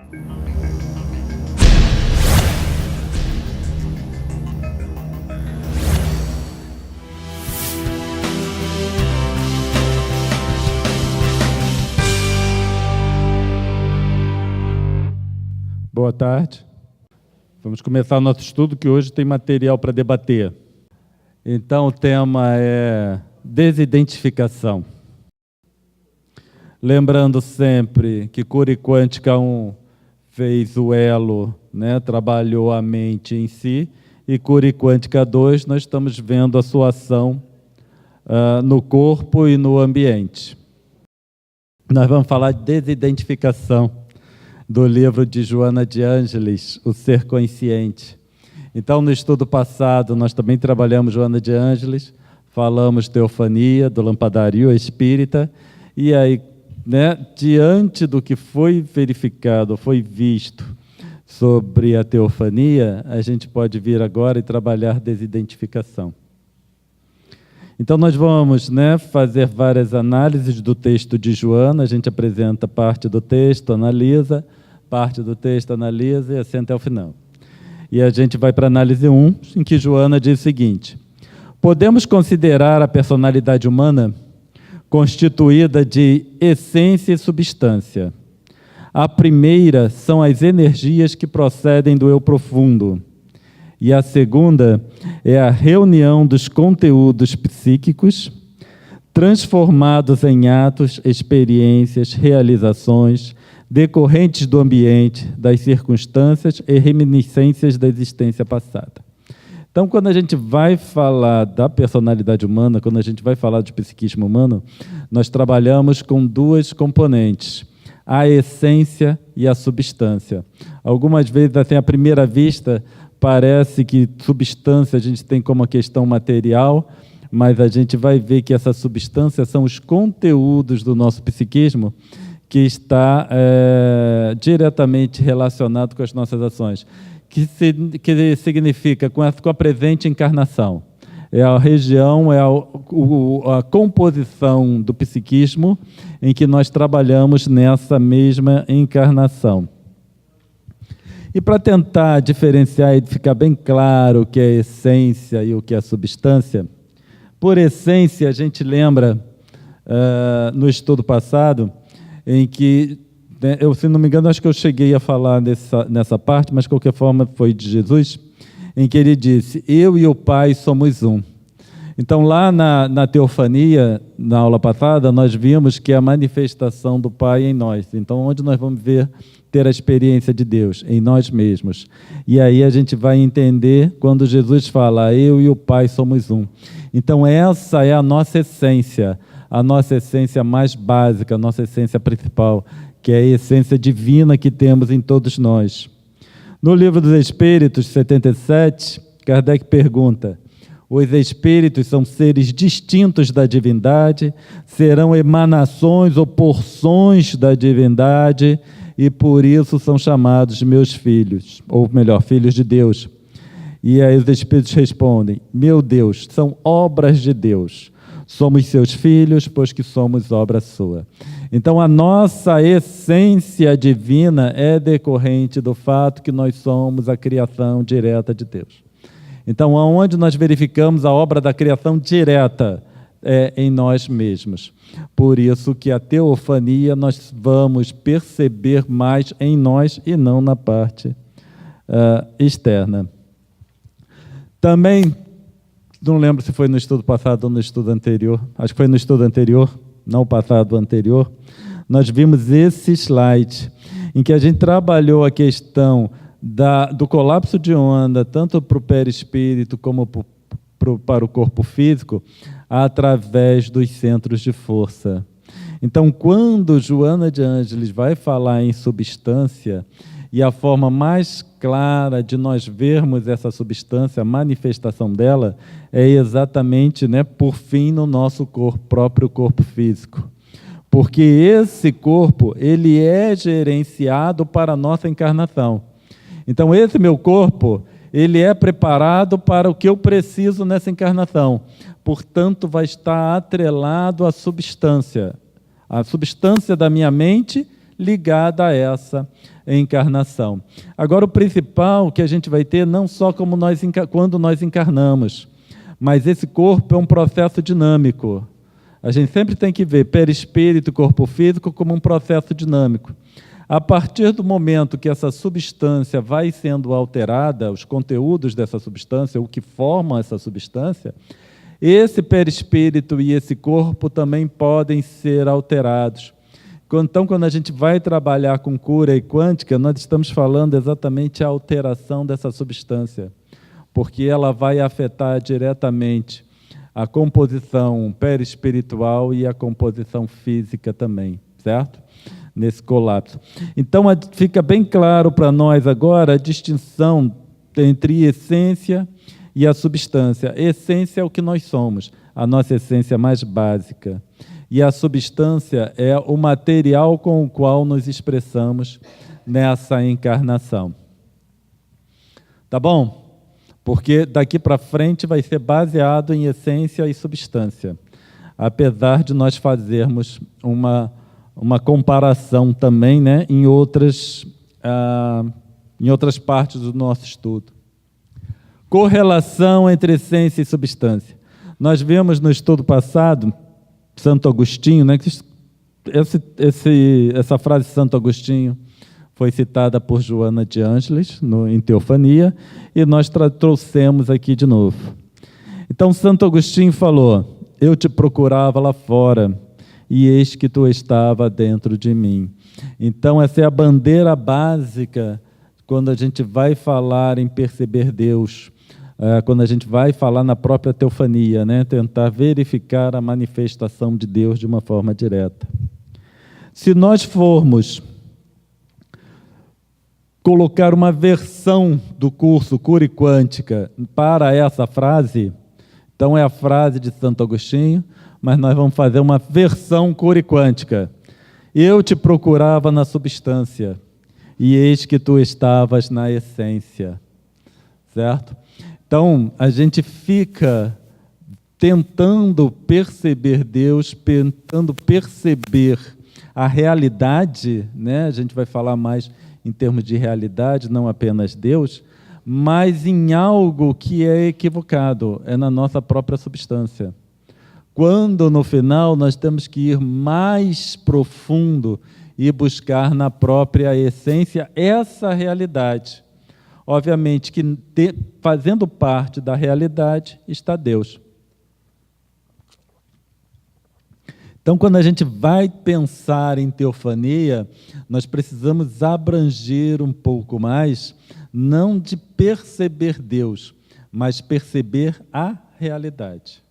Boa tarde. Vamos começar nosso estudo, que hoje tem material para debater. Então, o tema é desidentificação. Lembrando sempre que Cura e Quântica 1 fez o elo, né, trabalhou a mente em si, e Cura e Quântica 2 nós estamos vendo a sua ação no corpo e no ambiente. Nós vamos falar de desidentificação, do livro de Joana de Ângeles, O Ser Consciente. Então, no estudo passado, nós também trabalhamos Joana de Ângeles, falamos teofania, do lampadario espírita, e aí, né, diante do que foi verificado, foi visto sobre a teofania, a gente pode vir agora e trabalhar desidentificação. Então, nós vamos, né, fazer várias análises do texto de Joana. A gente apresenta parte do texto, analisa, parte do texto, analisa e assim até o final. E a gente vai para a análise 1, em que Joana diz o seguinte: podemos considerar a personalidade humana constituída de essência e substância. A primeira são as energias que procedem do eu profundo, e a segunda é a reunião dos conteúdos psíquicos transformados em atos, experiências, realizações decorrentes do ambiente, das circunstâncias e reminiscências da existência passada. Então, quando a gente vai falar da personalidade humana, quando a gente vai falar de psiquismo humano, nós trabalhamos com duas componentes: a essência e a substância. Algumas vezes, assim, à primeira vista, parece que substância a gente tem como uma questão material, mas a gente vai ver que essa substância são os conteúdos do nosso psiquismo que está diretamente relacionado com as nossas ações, que significa com a presente encarnação. É a região, é a composição do psiquismo em que nós trabalhamos nessa mesma encarnação. E para tentar diferenciar e ficar bem claro o que é essência e o que é substância, por essência, a gente lembra, no estudo passado, em que, né, eu, se não me engano, acho que eu cheguei a falar nessa parte, mas de qualquer forma foi de Jesus, em que ele disse: eu e o Pai somos um. Então, lá na teofania, na aula passada, nós vimos que é a manifestação do Pai em nós. Então, onde nós vamos ter a experiência de Deus? Em nós mesmos. E aí a gente vai entender quando Jesus fala: eu e o Pai somos um. Então, essa é a nossa essência mais básica, a nossa essência principal, que é a essência divina que temos em todos nós. No Livro dos Espíritos, 77, Kardec pergunta: os espíritos são seres distintos da divindade, serão emanações ou porções da divindade e por isso são chamados meus filhos, ou melhor, filhos de Deus. E aí os espíritos respondem: meu Deus, são obras de Deus. Somos seus filhos, pois que somos obra sua. Então, a nossa essência divina é decorrente do fato que nós somos a criação direta de Deus. Então, aonde nós verificamos a obra da criação direta é em nós mesmos. Por isso que a teofania nós vamos perceber mais em nós e não na parte externa. Também, não lembro se foi no estudo passado ou no estudo anterior, acho que foi no estudo anterior, não o passado, o anterior, nós vimos esse slide, em que a gente trabalhou a questão do colapso de onda, tanto para o perispírito como para o corpo físico, através dos centros de força. Então, quando Joana de Ângeles vai falar em substância, e a forma mais clara de nós vermos essa substância, a manifestação dela, é exatamente, né, por fim, no nosso próprio corpo físico. Porque esse corpo, ele é gerenciado para a nossa encarnação. Então, esse meu corpo, ele é preparado para o que eu preciso nessa encarnação. Portanto, vai estar atrelado à substância. A substância da minha mente ligada a essa encarnação. Agora, o principal que a gente vai ter, não só quando nós encarnamos, mas esse corpo é um processo dinâmico. A gente sempre tem que ver perispírito e corpo físico como um processo dinâmico. A partir do momento que essa substância vai sendo alterada, os conteúdos dessa substância, o que forma essa substância, esse perispírito e esse corpo também podem ser alterados. Então, quando a gente vai trabalhar com cura e quântica, nós estamos falando exatamente a alteração dessa substância, porque ela vai afetar diretamente a composição perispiritual e a composição física também, certo? Nesse colapso. Então, fica bem claro para nós agora a distinção entre essência e a substância. Essência é o que nós somos, a nossa essência mais básica. E a substância é o material com o qual nos expressamos nessa encarnação. Tá bom? Porque daqui para frente vai ser baseado em essência e substância, apesar de nós fazermos uma comparação também, né, em outras partes do nosso estudo. Correlação entre essência e substância. Nós vimos no estudo passado, Santo Agostinho, né, que essa frase de Santo Agostinho foi citada por Joana de Ângeles em Teofania, e nós trouxemos aqui de novo. Então, Santo Agostinho falou: eu te procurava lá fora, e eis que tu estava dentro de mim. Então, essa é a bandeira básica quando a gente vai falar em perceber Deus, quando a gente vai falar na própria teofania, né? Tentar verificar a manifestação de Deus de uma forma direta. Se nós formos colocar uma versão do curso Cura e Quântica para essa frase, então é a frase de Santo Agostinho, mas nós vamos fazer uma versão cura e quântica. Eu te procurava na substância, e eis que tu estavas na essência. Certo? Então, a gente fica tentando perceber Deus, tentando perceber a realidade, né? A gente vai falar mais em termos de realidade, não apenas Deus, mas em algo que é equivocado, é na nossa própria substância. Quando, no final, nós temos que ir mais profundo e buscar na própria essência essa realidade. Obviamente que fazendo parte da realidade está Deus. Então, quando a gente vai pensar em teofania, nós precisamos abranger um pouco mais, não de perceber Deus, mas perceber a realidade.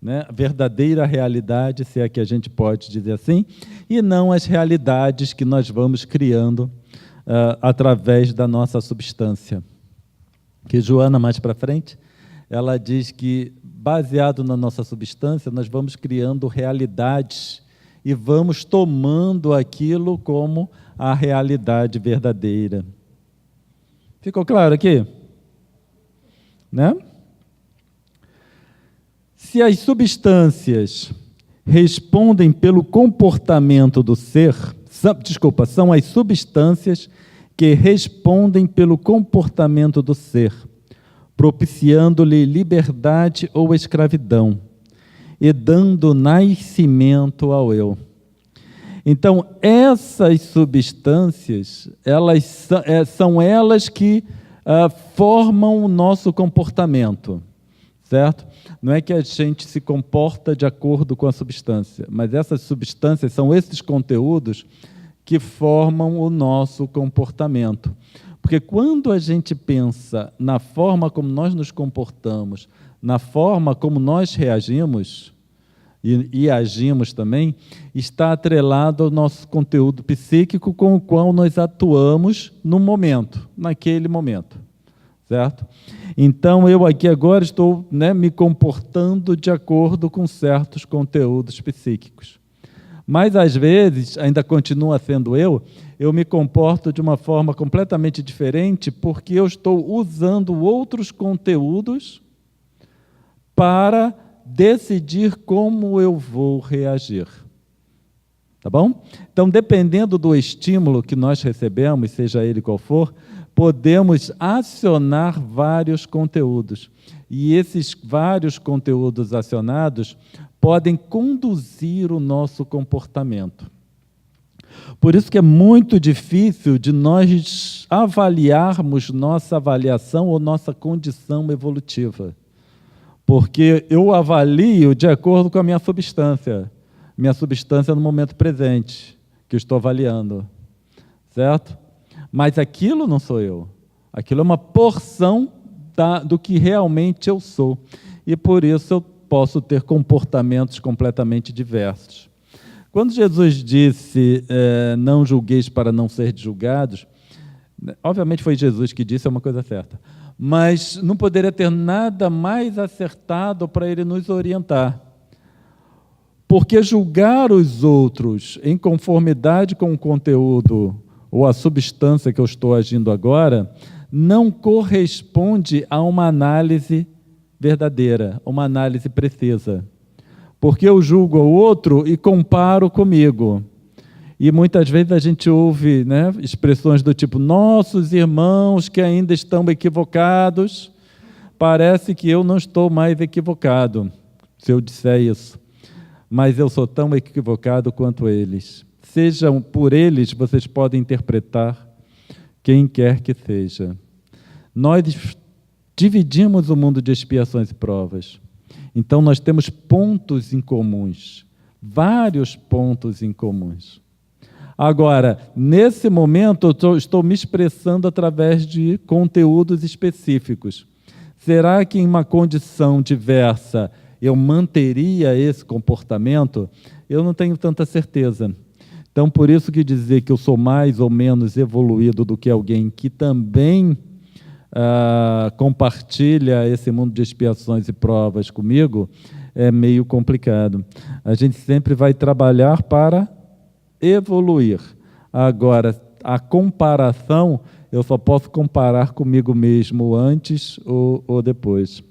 Né? A verdadeira realidade, se é que a gente pode dizer assim, e não as realidades que nós vamos criando através da nossa substância. Que Joana, mais para frente, ela diz que, baseado na nossa substância, nós vamos criando realidades e vamos tomando aquilo como a realidade verdadeira. Ficou claro aqui? Né? Se as substâncias respondem pelo comportamento do ser, são as substâncias que respondem pelo comportamento do ser, propiciando-lhe liberdade ou escravidão, e dando nascimento ao eu. Então, essas substâncias, são elas que formam o nosso comportamento, certo? Não é que a gente se comporta de acordo com a substância, mas essas substâncias são esses conteúdos que formam o nosso comportamento. Porque quando a gente pensa na forma como nós nos comportamos, na forma como nós reagimos e agimos também, está atrelado ao nosso conteúdo psíquico com o qual nós atuamos no momento, naquele momento. Certo? Então, eu aqui agora estou, né, me comportando de acordo com certos conteúdos psíquicos. Mas, às vezes, ainda continua sendo eu me comporto de uma forma completamente diferente porque eu estou usando outros conteúdos para decidir como eu vou reagir. Tá bom? Então, dependendo do estímulo que nós recebemos, seja ele qual for, podemos acionar vários conteúdos. E esses vários conteúdos acionados podem conduzir o nosso comportamento. Por isso que é muito difícil de nós avaliarmos nossa avaliação ou nossa condição evolutiva. Porque eu avalio de acordo com a minha substância no momento presente, que eu estou avaliando, certo? Mas aquilo não sou eu, aquilo é uma porção do que realmente eu sou, e por isso eu posso ter comportamentos completamente diversos. Quando Jesus disse, não julgueis para não ser julgados, obviamente foi Jesus que disse, é uma coisa certa, mas não poderia ter nada mais acertado para ele nos orientar. Porque julgar os outros em conformidade com o conteúdo ou a substância que eu estou agindo agora, não corresponde a uma análise verdadeira, uma análise precisa. Porque eu julgo o outro e comparo comigo. E muitas vezes a gente ouve, né, expressões do tipo, nossos irmãos que ainda estão equivocados, parece que eu não estou mais equivocado, se eu disser isso. Mas eu sou tão equivocado quanto eles. Sejam por eles, vocês podem interpretar quem quer que seja. Nós dividimos o mundo de expiações e provas. Então, nós temos pontos em comuns, vários pontos em comuns. Agora, nesse momento, eu estou me expressando através de conteúdos específicos. Será que em uma condição diversa eu manteria esse comportamento? Eu não tenho tanta certeza. Então, por isso que dizer que eu sou mais ou menos evoluído do que alguém que também compartilha esse mundo de expiações e provas comigo, é meio complicado. A gente sempre vai trabalhar para evoluir. Agora, a comparação, eu só posso comparar comigo mesmo antes ou depois.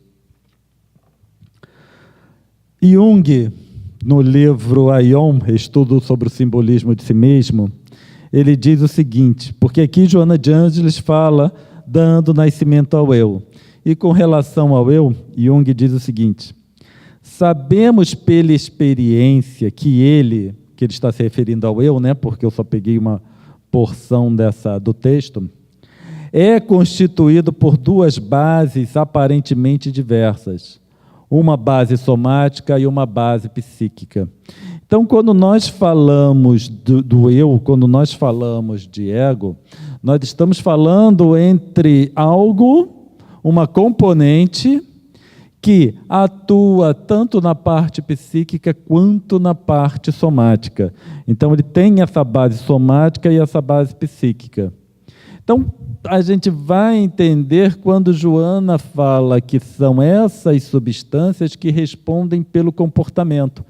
Jung, no livro Aion, Estudo sobre o Simbolismo de Si Mesmo, ele diz o seguinte, porque aqui Joana de Ângeles fala dando nascimento ao eu. E com relação ao eu, Jung diz o seguinte, sabemos pela experiência que ele está se referindo ao eu, né, porque eu só peguei uma porção do texto, é constituído por duas bases aparentemente diversas, uma base somática e uma base psíquica. Então, quando nós falamos do eu, quando nós falamos de ego, nós estamos falando entre algo, uma componente, que atua tanto na parte psíquica quanto na parte somática. Então, ele tem essa base somática e essa base psíquica. Então, a gente vai entender quando Joana fala que são essas substâncias que respondem pelo comportamento,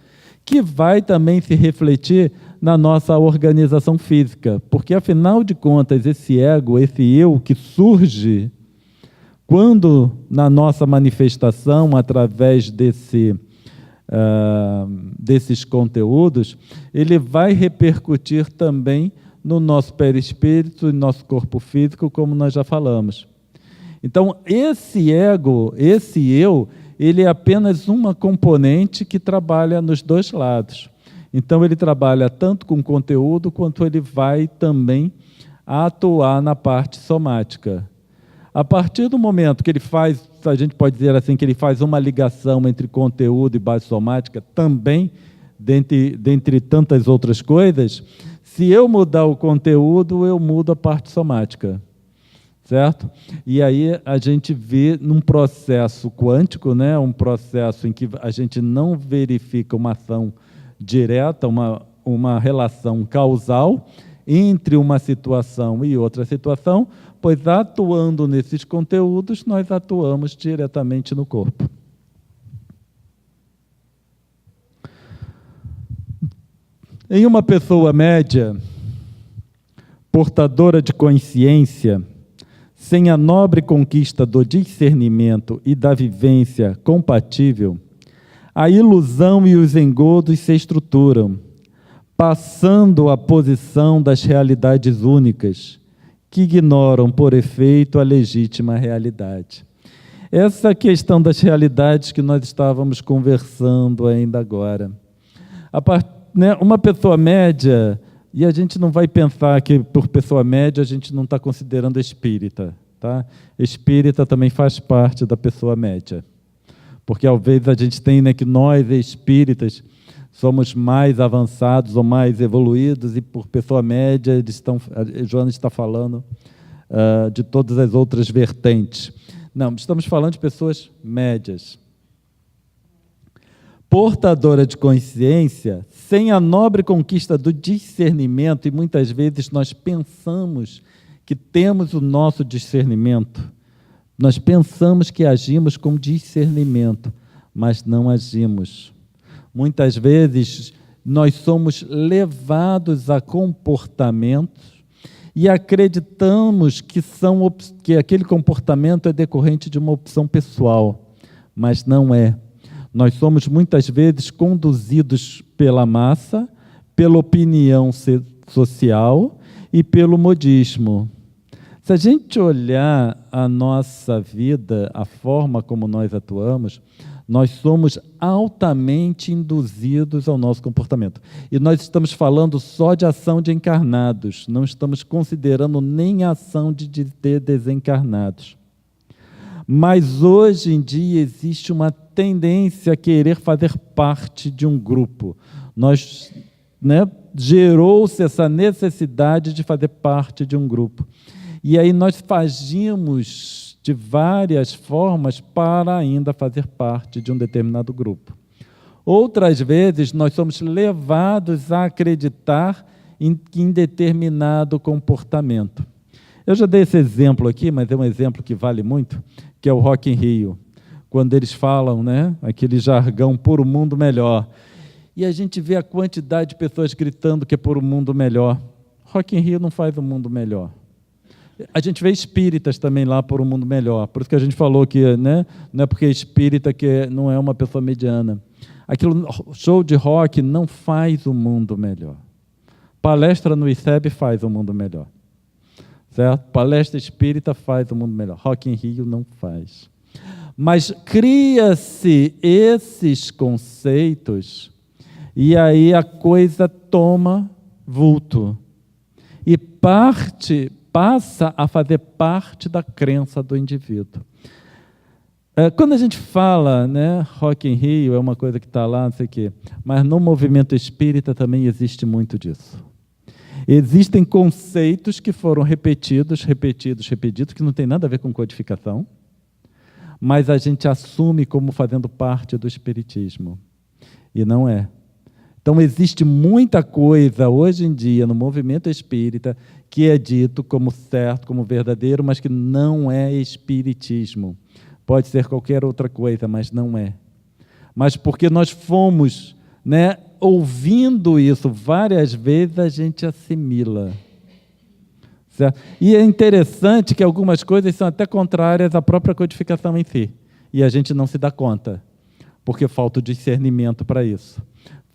que vai também se refletir na nossa organização física, porque, afinal de contas, esse ego, esse eu que surge quando, na nossa manifestação, através desses conteúdos, ele vai repercutir também no nosso perispírito e no nosso corpo físico, como nós já falamos. Então, esse ego, esse eu, ele é apenas uma componente que trabalha nos dois lados. Então, ele trabalha tanto com conteúdo, quanto ele vai também atuar na parte somática. A partir do momento que ele faz, a gente pode dizer assim, que ele faz uma ligação entre conteúdo e base somática, também, dentre tantas outras coisas, se eu mudar o conteúdo, eu mudo a parte somática, certo? E aí a gente vê num processo quântico, né, um processo em que a gente não verifica uma ação direta, uma relação causal entre uma situação e outra situação, pois atuando nesses conteúdos, nós atuamos diretamente no corpo. Em uma pessoa média, portadora de consciência, sem a nobre conquista do discernimento e da vivência compatível, a ilusão e os engodos se estruturam, passando a posição das realidades únicas, que ignoram, por efeito, a legítima realidade. Essa questão das realidades que nós estávamos conversando ainda agora. Uma pessoa média, e a gente não vai pensar que por pessoa média a gente não está considerando espírita, tá? Espírita também faz parte da pessoa média. Porque, às vezes, a gente tem, que nós, espíritas, somos mais avançados ou mais evoluídos, e por pessoa média, a Joana está falando de todas as outras vertentes. Não, estamos falando de pessoas médias. Portadora de consciência, sem a nobre conquista do discernimento, e muitas vezes nós pensamos que temos o nosso discernimento, nós pensamos que agimos com discernimento, mas não agimos. Muitas vezes nós somos levados a comportamentos e acreditamos que aquele comportamento é decorrente de uma opção pessoal, mas não é. Nós somos muitas vezes conduzidos pela massa, pela opinião social e pelo modismo. Se a gente olhar a nossa vida, a forma como nós atuamos, nós somos altamente induzidos ao nosso comportamento. E nós estamos falando só de ação de encarnados, não estamos considerando nem a ação de desencarnados. Mas hoje em dia existe uma tendência a querer fazer parte de um grupo. Gerou-se essa necessidade de fazer parte de um grupo. E aí nós agimos de várias formas para ainda fazer parte de um determinado grupo. Outras vezes nós somos levados a acreditar em determinado comportamento. Eu já dei esse exemplo aqui, mas é um exemplo que vale muito, que é o Rock in Rio, quando eles falam, aquele jargão por um mundo melhor. E a gente vê a quantidade de pessoas gritando que é por um mundo melhor. Rock in Rio não faz um mundo melhor. A gente vê espíritas também lá por um mundo melhor. Por isso que a gente falou que não é porque é espírita que não é uma pessoa mediana. Aquilo, show de rock não faz o mundo melhor. Palestra no ICEB faz o mundo melhor. Certo? Palestra espírita faz o mundo melhor. Rock in Rio não faz. Mas cria-se esses conceitos e aí a coisa toma vulto. E passa a fazer parte da crença do indivíduo. Quando a gente fala, Rock in Rio é uma coisa que está lá, não sei o quê, mas no movimento espírita também existe muito disso. Existem conceitos que foram repetidos, que não tem nada a ver com codificação, mas a gente assume como fazendo parte do espiritismo. E não é. Então, existe muita coisa hoje em dia no movimento espírita que é dito como certo, como verdadeiro, mas que não é espiritismo. Pode ser qualquer outra coisa, mas não é. Mas porque nós fomos, ouvindo isso várias vezes, a gente assimila. Certo? E é interessante que algumas coisas são até contrárias à própria codificação em si. E a gente não se dá conta, porque falta o discernimento para isso.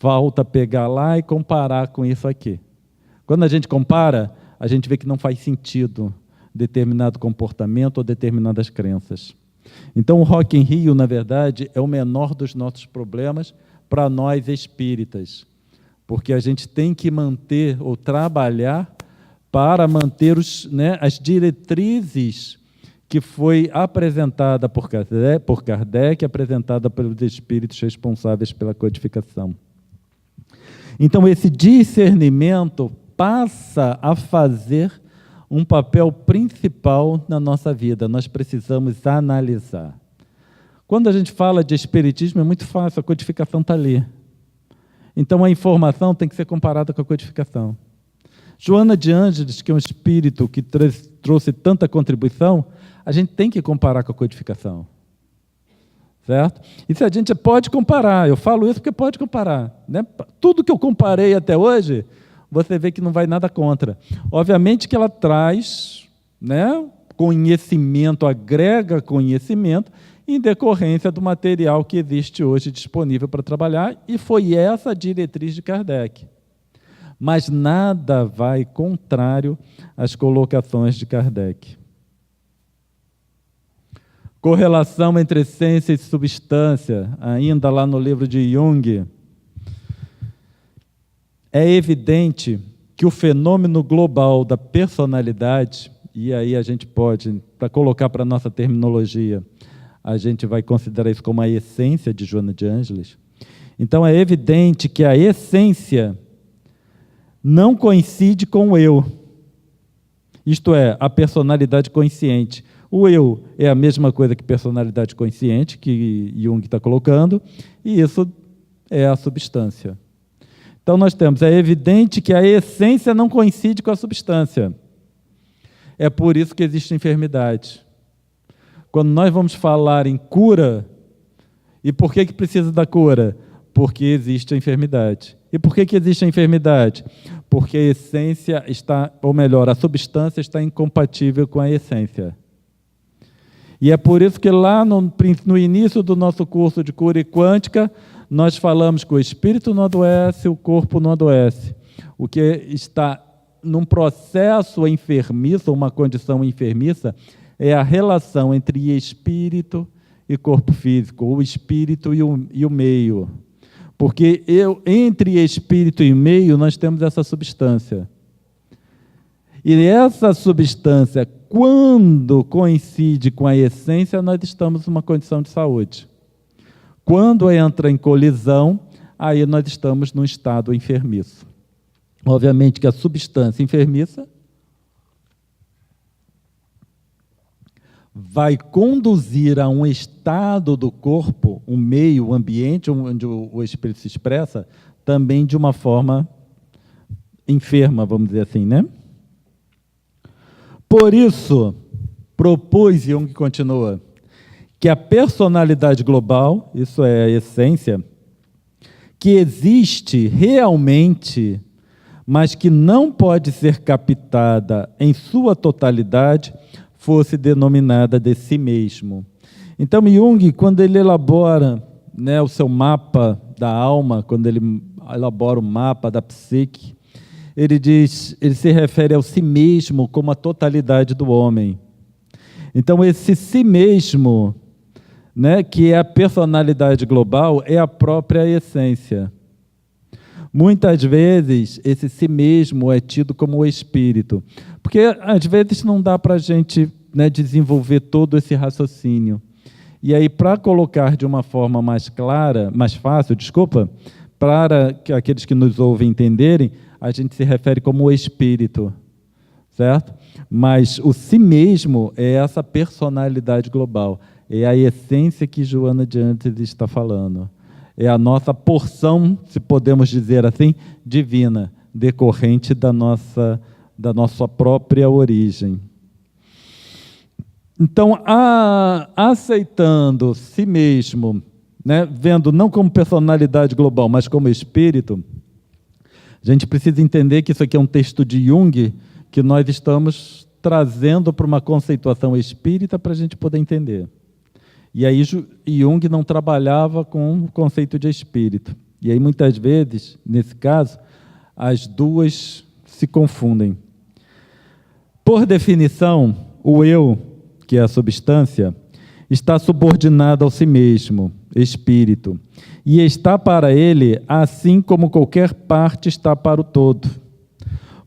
Falta pegar lá e comparar com isso aqui. Quando a gente compara, a gente vê que não faz sentido determinado comportamento ou determinadas crenças. Então, o Rock in Rio, na verdade, é o menor dos nossos problemas para nós espíritas, porque a gente tem que manter ou trabalhar para manter as diretrizes que foi apresentada por Kardec, apresentada pelos espíritos responsáveis pela codificação. Então, esse discernimento passa a fazer um papel principal na nossa vida. Nós precisamos analisar. Quando a gente fala de espiritismo, é muito fácil, a codificação está ali. Então, a informação tem que ser comparada com a codificação. Joana de Ângeles, que é um espírito que trouxe tanta contribuição, a gente tem que comparar com a codificação. Certo? E se a gente pode comparar, eu falo isso porque pode comparar. Tudo que eu comparei até hoje, você vê que não vai nada contra. Obviamente que ela traz conhecimento, agrega conhecimento, em decorrência do material que existe hoje disponível para trabalhar, e foi essa a diretriz de Kardec. mas nada vai contrário às colocações de Kardec. Correlação entre essência e substância, ainda lá no livro de Jung. É evidente que o fenômeno global da personalidade, e aí a gente pode, para colocar para a nossa terminologia, a gente vai considerar isso como a essência de Joana de Ângeles. Então é evidente que a essência não coincide com o eu, isto é, a personalidade consciente. O eu é a mesma coisa que personalidade consciente, que Jung está colocando, e isso é a substância. Então nós temos, é evidente que a essência não coincide com a substância. É por isso que existe enfermidade. Quando nós vamos falar em cura, e por que precisa da cura? Porque existe a enfermidade. E por que existe a enfermidade? Porque a essência está, ou melhor, a substância está incompatível com a essência. E é por isso que lá no início do nosso curso de cura quântica, nós falamos que o espírito não adoece, o corpo não adoece. O que está num processo enfermiço, uma condição enfermiça, é a relação entre espírito e corpo físico, o espírito e o meio. Porque entre espírito e meio nós temos essa substância. E essa substância, quando coincide com a essência, nós estamos numa condição de saúde. Quando entra em colisão, aí nós estamos num estado enfermiço. Obviamente que a substância enfermiça vai conduzir a um estado do corpo, um meio, um ambiente onde o espírito se expressa, também de uma forma enferma, vamos dizer assim, né? Por isso, propôs, Jung continua, que a personalidade global, isso é a essência, que existe realmente, mas que não pode ser captada em sua totalidade, fosse denominada de si mesmo. Então, Jung, quando ele elabora, né, o seu mapa da alma, quando ele elabora o mapa da psique, ele se refere ao si mesmo como a totalidade do homem. Então, esse si mesmo, né, que é a personalidade global, é a própria essência. Muitas vezes, esse si mesmo é tido como o espírito, porque às vezes não dá para a gente, né, desenvolver todo esse raciocínio. E aí, para colocar de uma forma mais clara, mais fácil, para que aqueles que nos ouvem entenderem, a gente se refere como o espírito, certo? Mas o si mesmo é essa personalidade global, é a essência que Joana de Ângeles está falando. É a nossa porção, se podemos dizer assim, divina, decorrente da nossa própria origem. Então, aceitando si mesmo, né, vendo não como personalidade global, mas como espírito, a gente precisa entender que isso aqui é um texto de Jung, que nós estamos trazendo para uma conceituação espírita para a gente poder entender. E aí Jung não trabalhava com o conceito de espírito. E aí, muitas vezes, nesse caso, as duas se confundem. Por definição, o eu, que é a substância, está subordinado ao si mesmo, espírito, e está para ele assim como qualquer parte está para o todo.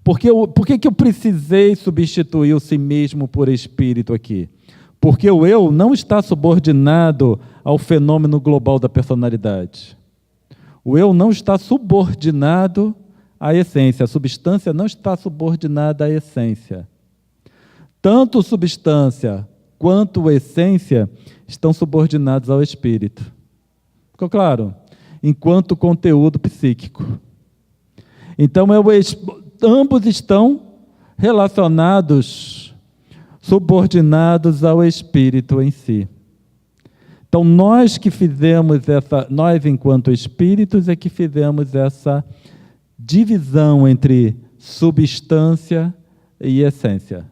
Por que eu precisei substituir o si mesmo por espírito aqui? Porque o eu não está subordinado ao fenômeno global da personalidade. O eu não está subordinado à essência, a substância não está subordinada à essência. Tanto substância quanto essência estão subordinados ao espírito. Ficou claro? Enquanto conteúdo psíquico. Então, ambos estão relacionados, subordinados ao espírito em si. Então, nós enquanto espíritos, é que fizemos essa divisão entre substância e essência.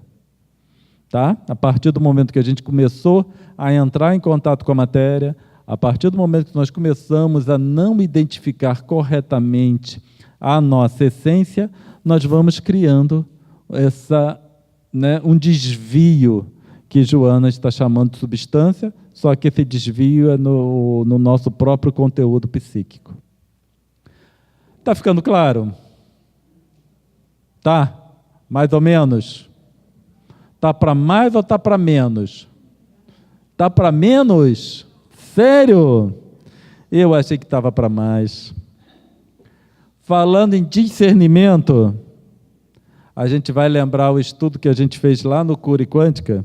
Tá? A partir do momento que a gente começou a entrar em contato com a matéria, a partir do momento que nós começamos a não identificar corretamente à nossa essência, nós vamos criando um desvio que Joana está chamando de substância, só que esse desvio é no nosso próprio conteúdo psíquico. Está ficando claro? Tá? Mais ou menos? Tá para mais ou tá para menos? Tá para menos? Sério? Eu achei que estava para mais. Falando em discernimento, a gente vai lembrar o estudo que a gente fez lá no Cura Quântica,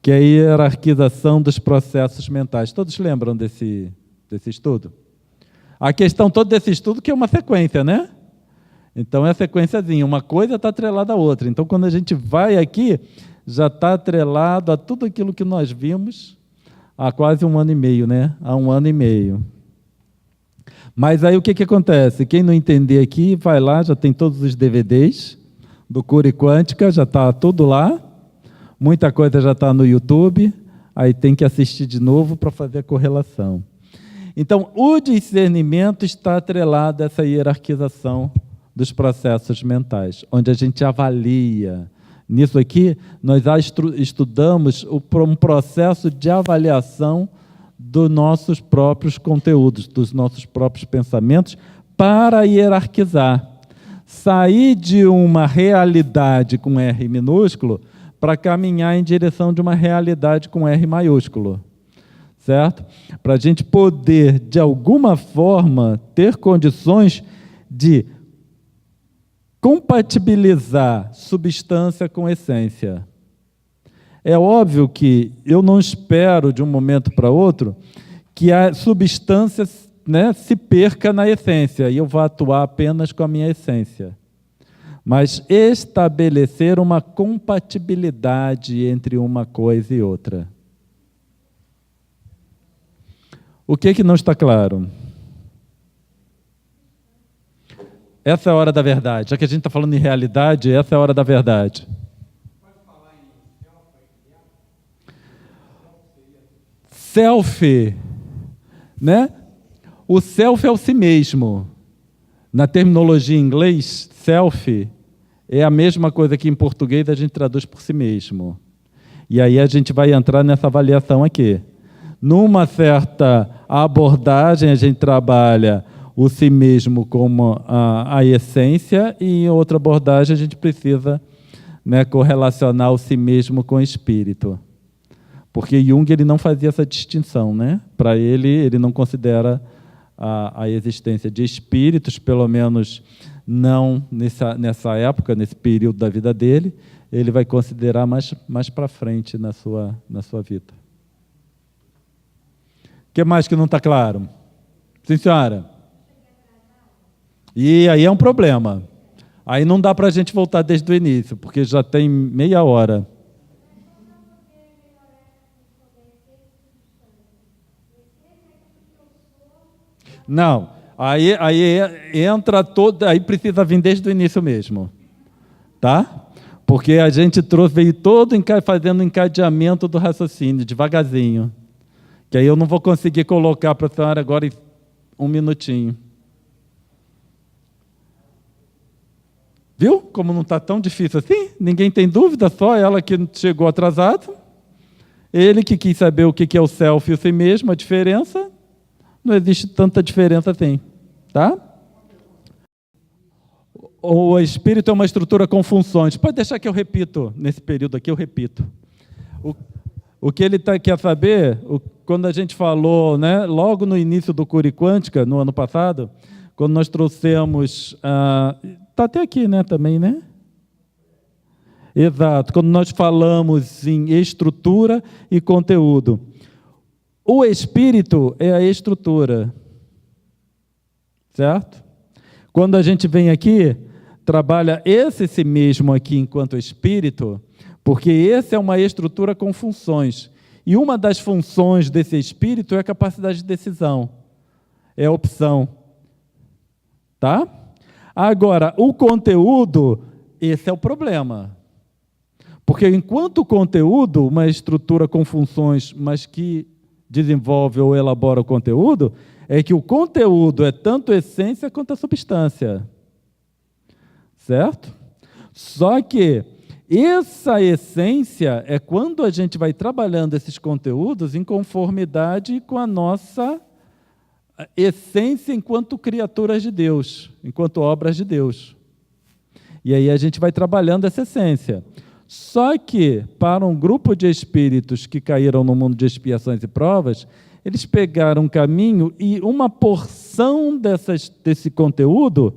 que é a hierarquização dos processos mentais. Todos lembram desse estudo? A questão toda desse estudo que é uma sequência, né? Então é a sequenciazinha, uma coisa está atrelada à outra. Então quando a gente vai aqui, já está atrelado a tudo aquilo que nós vimos há quase 1 ano e meio, né? Há 1 ano e meio. Mas aí o que acontece? Quem não entender aqui, vai lá, já tem todos os DVDs do Cura Quântica, já está tudo lá. Muita coisa já está no YouTube, aí tem que assistir de novo para fazer a correlação. Então, o discernimento está atrelado a essa hierarquização dos processos mentais, onde a gente avalia. Nisso aqui, nós estudamos um processo de avaliação dos nossos próprios conteúdos, dos nossos próprios pensamentos, para hierarquizar. Sair de uma realidade com R minúsculo para caminhar em direção de uma realidade com R maiúsculo. Certo? Para a gente poder, de alguma forma, ter condições de compatibilizar substância com essência. É óbvio que eu não espero, de um momento para outro, que a substância, né, se perca na essência e eu vá atuar apenas com a minha essência. Mas estabelecer uma compatibilidade entre uma coisa e outra. O que não está claro? Essa é a hora da verdade. Já que a gente está falando em realidade, essa é a hora da verdade. Self, né? O self é o si mesmo. Na terminologia em inglês, self é a mesma coisa que em português a gente traduz por si mesmo. E aí a gente vai entrar nessa avaliação aqui. Numa certa abordagem, a gente trabalha o si mesmo como a essência, e em outra abordagem a gente precisa, né, correlacionar o si mesmo com o espírito. Porque Jung ele não fazia essa distinção, né? Para ele não considera a existência de espíritos, pelo menos não nessa época, nesse período da vida dele, ele vai considerar mais para frente na sua vida. O que mais que não está claro? Sim, senhora? E aí é um problema. Aí não dá para a gente voltar desde o início, porque já tem meia hora. Não, aí entra todo, aí precisa vir desde o início mesmo, tá? Porque a gente veio todo fazendo encadeamento do raciocínio, devagarzinho. Que aí eu não vou conseguir colocar para a senhora agora em 1 minutinho. Viu? Como não está tão difícil assim? Ninguém tem dúvida, só ela que chegou atrasada. Ele que quis saber o que é o self e o si mesmo, a diferença. Não existe tanta diferença assim. Tá? O espírito é uma estrutura com funções. Pode deixar que eu repito, nesse período aqui eu repito. O que ele quer saber, quando a gente falou, né, logo no início do Cura Quântica, no ano passado, quando nós trouxemos... Está até aqui, né, também, né? Exato. Quando nós falamos em estrutura e conteúdo. O espírito é a estrutura. Certo? Quando a gente vem aqui, trabalha esse si mesmo aqui enquanto espírito, porque esse é uma estrutura com funções. E uma das funções desse espírito é a capacidade de decisão. É a opção. Tá? Agora, o conteúdo, esse é o problema. Porque enquanto o conteúdo, uma estrutura com funções, mas que desenvolve ou elabora o conteúdo, é que o conteúdo é tanto essência quanto a substância. certo? Só que essa essência é quando a gente vai trabalhando esses conteúdos em conformidade com a nossa essência enquanto criaturas de Deus, enquanto obras de Deus. E aí a gente vai trabalhando essa essência. Só que, para um grupo de espíritos que caíram no mundo de expiações e provas, eles pegaram um caminho e uma porção desse conteúdo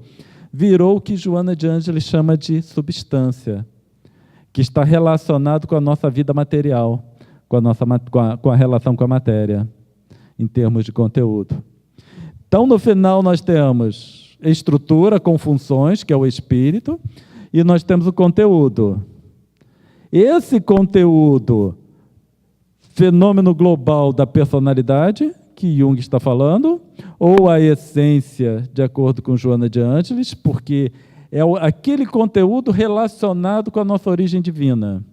virou o que Joana de Ângeles chama de substância, que está relacionado com a nossa vida material, com a relação com a matéria, em termos de conteúdo. Então, no final, nós temos estrutura com funções, que é o espírito, e nós temos o conteúdo. Esse conteúdo, fenômeno global da personalidade, que Jung está falando, ou a essência, de acordo com Joana de Ângeles, porque é aquele conteúdo relacionado com a nossa origem divina.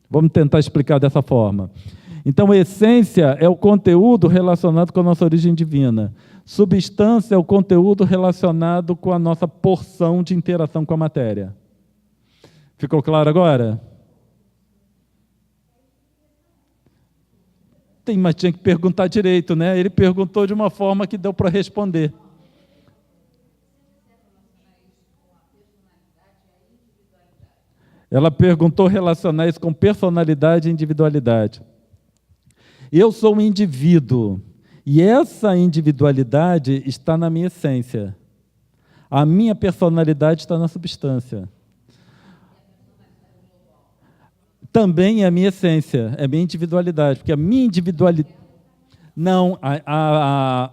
Vamos tentar explicar dessa forma. Então, a essência é o conteúdo relacionado com a nossa origem divina. Substância é o conteúdo relacionado com a nossa porção de interação com a matéria. Ficou claro agora? Mas tinha que perguntar direito, né? Ele perguntou de uma forma que deu para responder. Ela perguntou relacionar isso com personalidade e individualidade. Eu sou um indivíduo, e essa individualidade está na minha essência. A minha personalidade está na substância. Também é a minha essência, é a minha individualidade, porque a minha individualidade... Não, a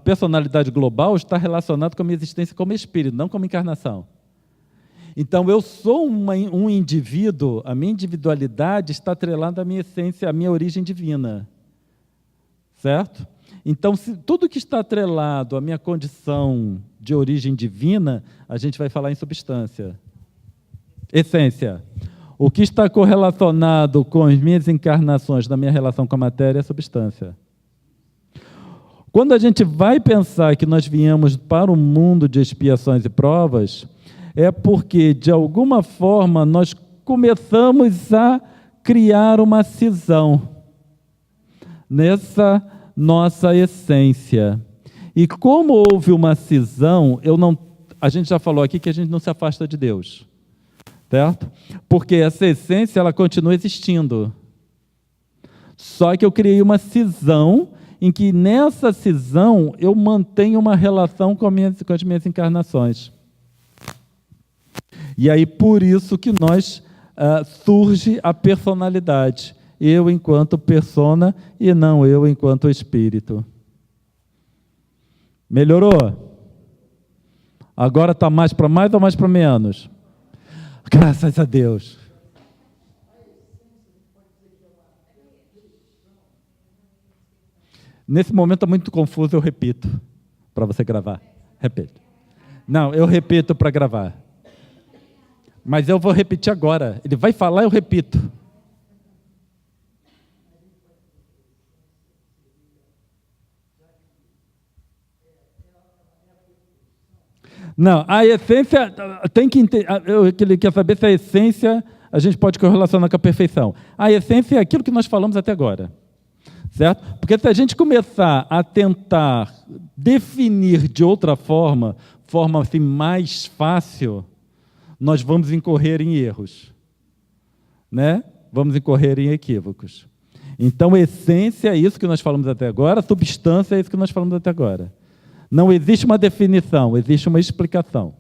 personalidade global está relacionada com a minha existência como espírito, não como encarnação. Então, eu sou um indivíduo, a minha individualidade está atrelada à minha essência, à minha origem divina. Certo? Então, tudo que está atrelado à minha condição de origem divina, a gente vai falar em substância. Essência. O que está correlacionado com as minhas encarnações, da minha relação com a matéria, é substância. Quando a gente vai pensar que nós viemos para o mundo de expiações e provas, é porque, de alguma forma, nós começamos a criar uma cisão nessa nossa essência. E como houve uma cisão, a gente já falou aqui que a gente não se afasta de Deus. Certo? Porque essa essência, ela continua existindo. Só que eu criei uma cisão, em que nessa cisão eu mantenho uma relação com as minhas encarnações. E aí, por isso que surge a personalidade. Eu enquanto persona e não eu enquanto espírito. Melhorou? Agora está mais para mais ou mais para menos? Graças a Deus. Nesse momento está muito confuso, eu repito, para você gravar. Repito. Não, eu repito para gravar. Mas eu vou repetir agora. Ele vai falar, eu repito. Não, a essência tem que entender. Ele quer saber se a essência a gente pode correlacionar com a perfeição. A essência é aquilo que nós falamos até agora. Certo? Porque se a gente começar a tentar definir de outra forma assim mais fácil, nós vamos incorrer em erros. Né? Vamos incorrer em equívocos. Então, essência é isso que nós falamos até agora, substância é isso que nós falamos até agora. Não existe uma definição, existe uma explicação.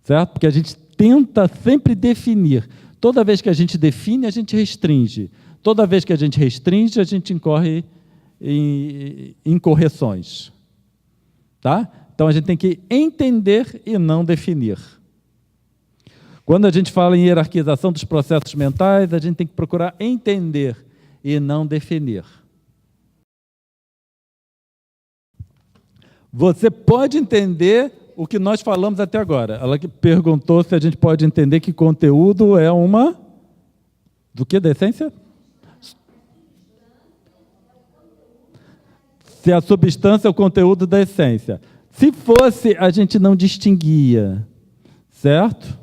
Certo? Porque a gente tenta sempre definir. Toda vez que a gente define, a gente restringe. Toda vez que a gente restringe, a gente incorre em correções. Tá? Então, a gente tem que entender e não definir. Quando a gente fala em hierarquização dos processos mentais, a gente tem que procurar entender e não definir. Você pode entender o que nós falamos até agora. Ela perguntou se a gente pode entender que conteúdo é uma... Do que? Da essência? Se a substância é o conteúdo da essência. Se fosse, a gente não distinguia. Certo?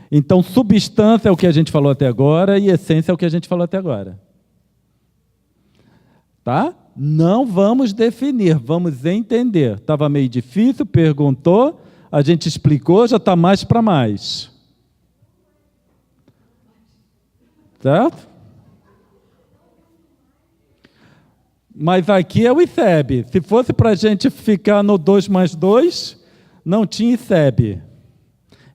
Então, substância é o que a gente falou até agora e essência é o que a gente falou até agora. Tá? Não vamos definir, vamos entender. Estava meio difícil, perguntou, a gente explicou, já está mais para mais. Certo? Mas aqui é o ICEB. Se fosse para a gente ficar no 2 mais 2, não tinha ICEB.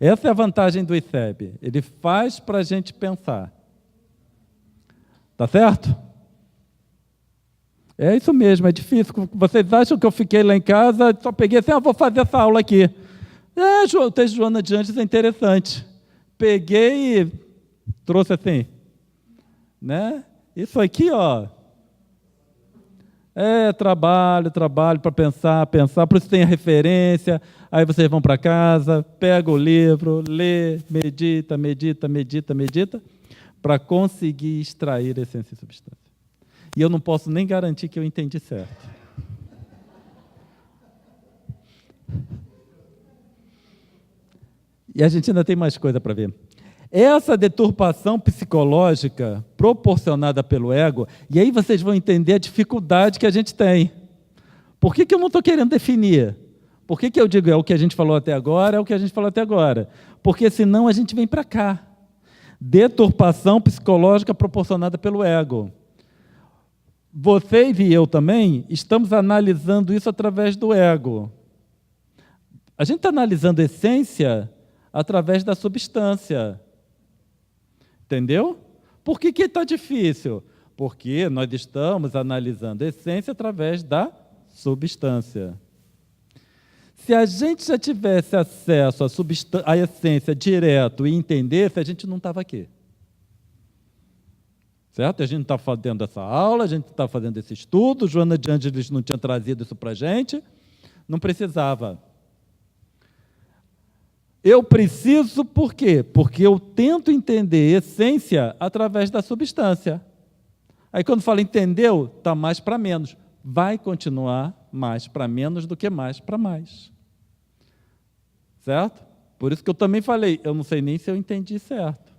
Essa é a vantagem do ICEB. Ele faz para a gente pensar. Tá certo? É isso mesmo, é difícil. Vocês acham que eu fiquei lá em casa, só peguei assim, vou fazer essa aula aqui. O texto de Joana de Anjos é interessante. Peguei e trouxe assim. Né? Isso aqui, ó. Trabalho para pensar, por isso tem a referência, aí vocês vão para casa, pega o livro, lê, medita, para conseguir extrair a essência e substância. E eu não posso nem garantir que eu entendi certo. E a gente ainda tem mais coisa para ver. Essa deturpação psicológica proporcionada pelo ego, e aí vocês vão entender a dificuldade que a gente tem. Por que eu não estou querendo definir? Por que eu digo é o que a gente falou até agora, é o que a gente falou até agora? Porque senão a gente vem para cá. Deturpação psicológica proporcionada pelo ego. Vocês e eu também estamos analisando isso através do ego. A gente está analisando a essência através da substância. Entendeu? Por que está difícil? Porque nós estamos analisando a essência através da substância. Se a gente já tivesse acesso à essência direto e entendesse, a gente não estava aqui. Certo? A gente não está fazendo essa aula, a gente está fazendo esse estudo, Joana de Ângeles não tinha trazido isso para a gente, não precisava. Eu preciso por quê? Porque eu tento entender essência através da substância. Aí quando fala entendeu, está mais para menos. Vai continuar mais para menos do que mais para mais. Certo? Por isso que eu também falei, eu não sei nem se eu entendi certo.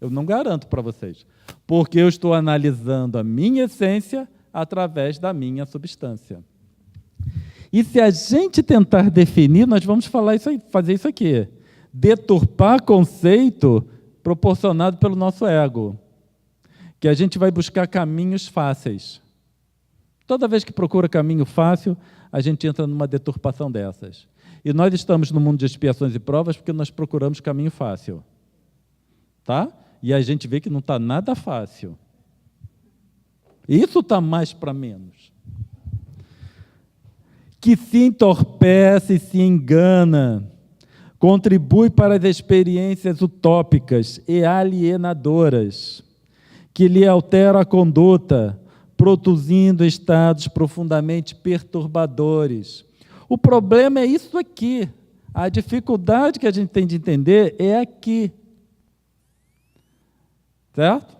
Eu não garanto para vocês. Porque eu estou analisando a minha essência através da minha substância. E se a gente tentar definir, nós vamos fazer isso aqui. Deturpar conceito proporcionado pelo nosso ego. Que a gente vai buscar caminhos fáceis. Toda vez que procura caminho fácil, a gente entra numa deturpação dessas. E nós estamos no mundo de expiações e provas porque nós procuramos caminho fácil. Tá? E a gente vê que não está nada fácil. Isso está mais para menos. Que se entorpece e se engana, contribui para as experiências utópicas e alienadoras, que lhe alteram a conduta, produzindo estados profundamente perturbadores. O problema é isso aqui. A dificuldade que a gente tem de entender é aqui. Certo?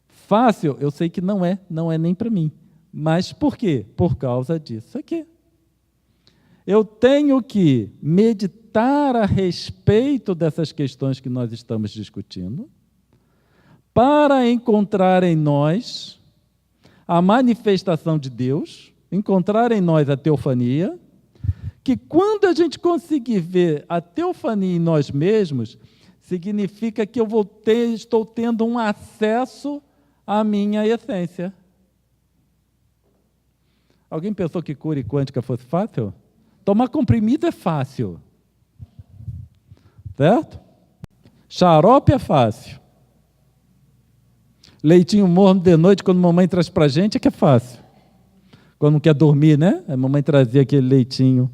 Fácil, eu sei que não é nem para mim. Mas por quê? Por causa disso aqui. Eu tenho que meditar a respeito dessas questões que nós estamos discutindo para encontrar em nós a manifestação de Deus, encontrar em nós a teofania, que quando a gente conseguir ver a teofania em nós mesmos, significa que estou tendo um acesso à minha essência. Alguém pensou que cura quântica fosse fácil? Tomar comprimido é fácil. Certo? Xarope é fácil. Leitinho morno de noite, quando a mamãe traz para a gente, é que é fácil. Quando não quer dormir, né? A mamãe trazia aquele leitinho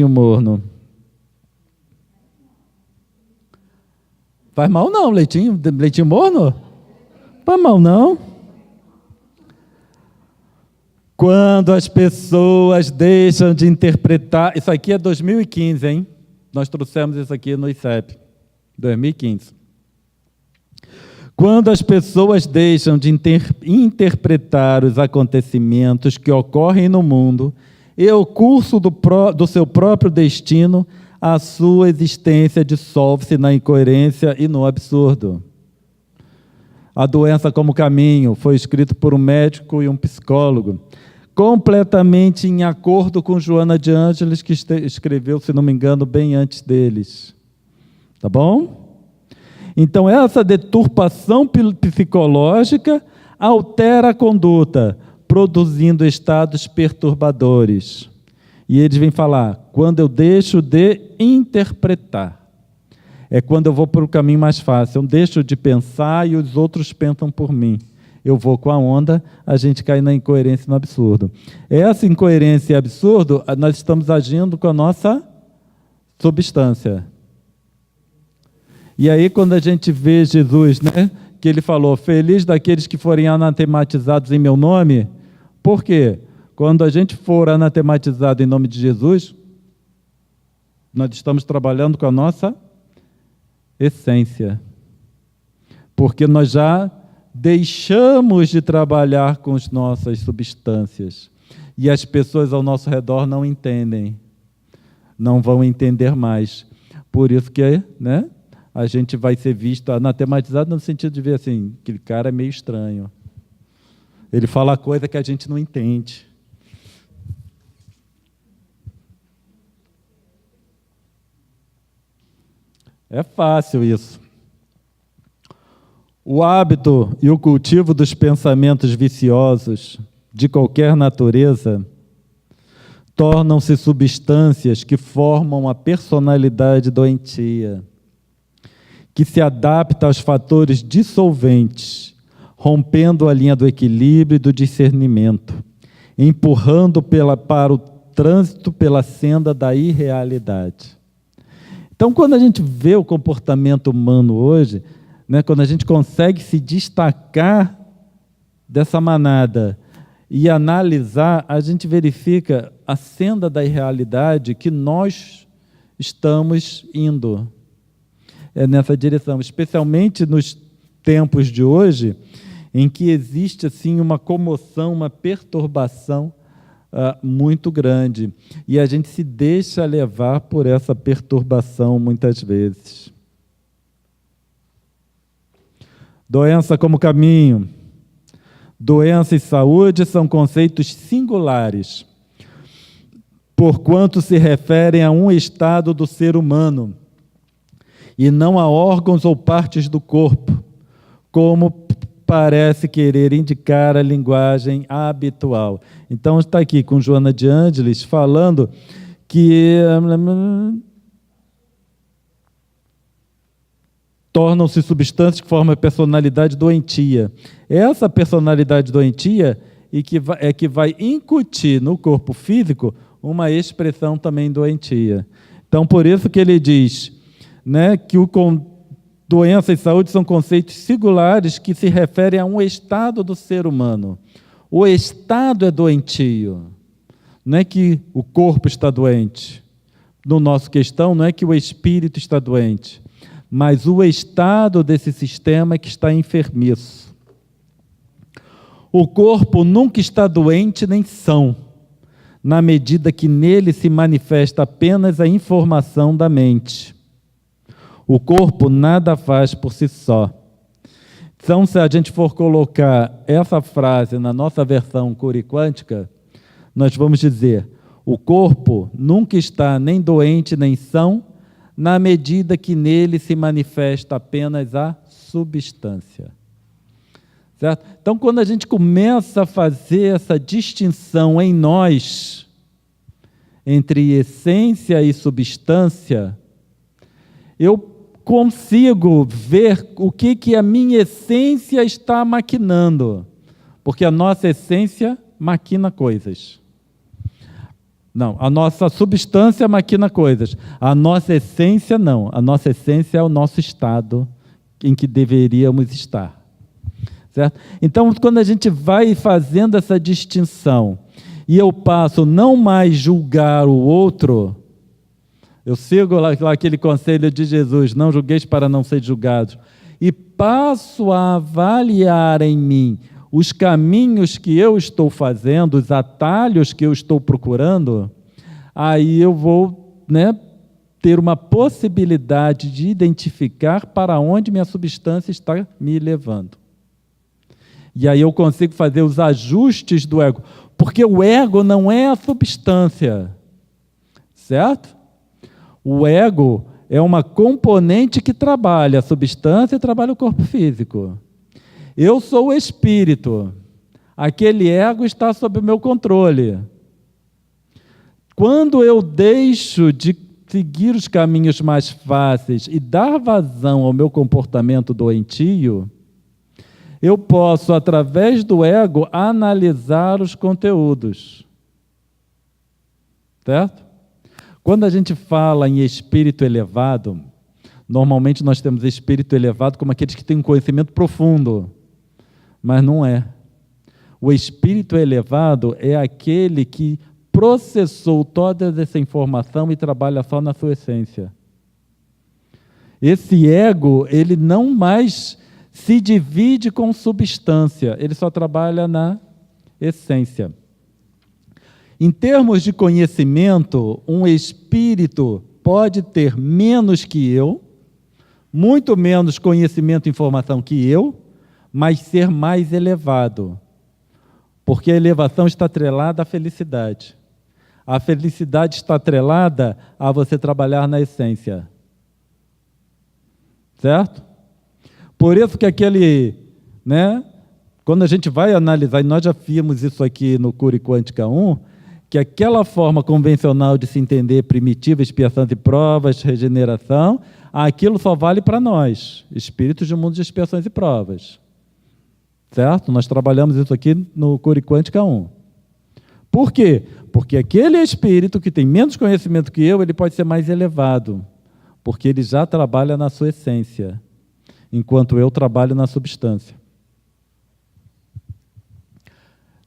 morno. Faz mal não, leitinho morno? Faz mal não. Quando as pessoas deixam de interpretar... Isso aqui é 2015, hein? Nós trouxemos isso aqui no ICEP, 2015. Quando as pessoas deixam de interpretar os acontecimentos que ocorrem no mundo e o curso do seu próprio destino, a sua existência dissolve-se na incoerência e no absurdo. A Doença como Caminho foi escrito por um médico e um psicólogo, completamente em acordo com Joana de Ângeles, que escreveu, se não me engano, bem antes deles. Tá bom? Então, essa deturpação psicológica altera a conduta, produzindo estados perturbadores. E eles vêm falar, quando eu deixo de interpretar, é quando eu vou para o caminho mais fácil, eu deixo de pensar e os outros pensam por mim. Eu vou com a onda, a gente cai na incoerência e no absurdo. Essa incoerência e absurdo, nós estamos agindo com a nossa substância. E aí, quando a gente vê Jesus, né, que ele falou, feliz daqueles que forem anatematizados em meu nome, por quê? Quando a gente for anatematizado em nome de Jesus, nós estamos trabalhando com a nossa essência. Porque nós já deixamos de trabalhar com as nossas substâncias. E as pessoas ao nosso redor não entendem. Não vão entender mais. Por isso que, né, a gente vai ser visto anatematizado no sentido de ver assim, aquele cara é meio estranho. Ele fala coisa que a gente não entende. É fácil isso. O hábito e o cultivo dos pensamentos viciosos de qualquer natureza tornam-se substâncias que formam a personalidade doentia, que se adapta aos fatores dissolventes, rompendo a linha do equilíbrio e do discernimento, empurrando para o trânsito pela senda da irrealidade. Então, quando a gente vê o comportamento humano hoje, né, quando a gente consegue se destacar dessa manada e analisar, a gente verifica a senda da irrealidade que nós estamos indo nessa direção, especialmente nos tempos de hoje, em que existe assim uma comoção, uma perturbação muito grande. E a gente se deixa levar por essa perturbação muitas vezes. Doença como caminho. Doença e saúde são conceitos singulares, porquanto se referem a um estado do ser humano, e não a órgãos ou partes do corpo, como parece querer indicar a linguagem habitual. Então, está aqui com Joana de Ângeles falando que tornam-se substâncias que formam a personalidade doentia. Essa personalidade doentia é que vai incutir no corpo físico uma expressão também doentia. Então, por isso que ele diz, né, que doença e saúde são conceitos singulares que se referem a um estado do ser humano. O estado é doentio. Não é que o corpo está doente. No nosso questão, não é que o espírito está doente, mas o estado desse sistema é que está enfermiço. O corpo nunca está doente nem são, na medida que nele se manifesta apenas a informação da mente. O corpo nada faz por si só. Então, se a gente for colocar essa frase na nossa versão curiquântica, nós vamos dizer, o corpo nunca está nem doente nem são, na medida que nele se manifesta apenas a substância. Certo? Então, quando a gente começa a fazer essa distinção em nós, entre essência e substância, eu consigo ver o que a minha essência está maquinando, porque a nossa essência maquina coisas. Não, a nossa substância maquina coisas, a nossa essência não, a nossa essência é o nosso estado em que deveríamos estar. Certo? Então, quando a gente vai fazendo essa distinção, e eu passo não mais julgar o outro, eu sigo lá aquele conselho de Jesus, não julgueis para não ser julgados, e passo a avaliar em mim os caminhos que eu estou fazendo, os atalhos que eu estou procurando, aí eu vou, ter uma possibilidade de identificar para onde minha substância está me levando. E aí eu consigo fazer os ajustes do ego, porque o ego não é a substância, certo? O ego é uma componente que trabalha a substância e trabalha o corpo físico. Eu sou o espírito, aquele ego está sob o meu controle. Quando eu deixo de seguir os caminhos mais fáceis e dar vazão ao meu comportamento doentio, eu posso, através do ego, analisar os conteúdos. Certo? Quando a gente fala em espírito elevado, normalmente nós temos espírito elevado como aqueles que têm um conhecimento profundo, mas não é. O espírito elevado é aquele que processou toda essa informação e trabalha só na sua essência. Esse ego, ele não mais se divide com substância, ele só trabalha na essência. Em termos de conhecimento, um espírito pode ter menos que eu, muito menos conhecimento e informação que eu, mas ser mais elevado. Porque a elevação está atrelada à felicidade. A felicidade está atrelada a você trabalhar na essência. Certo? Por isso que quando a gente vai analisar, e nós já vimos isso aqui no Cura e Quântica 1, que aquela forma convencional de se entender primitiva, expiação e provas, regeneração, aquilo só vale para nós, espíritos do mundo de expiações e provas. Certo? Nós trabalhamos isso aqui no Cura e Quântica 1. Por quê? Porque aquele espírito que tem menos conhecimento que eu, ele pode ser mais elevado, porque ele já trabalha na sua essência, enquanto eu trabalho na substância.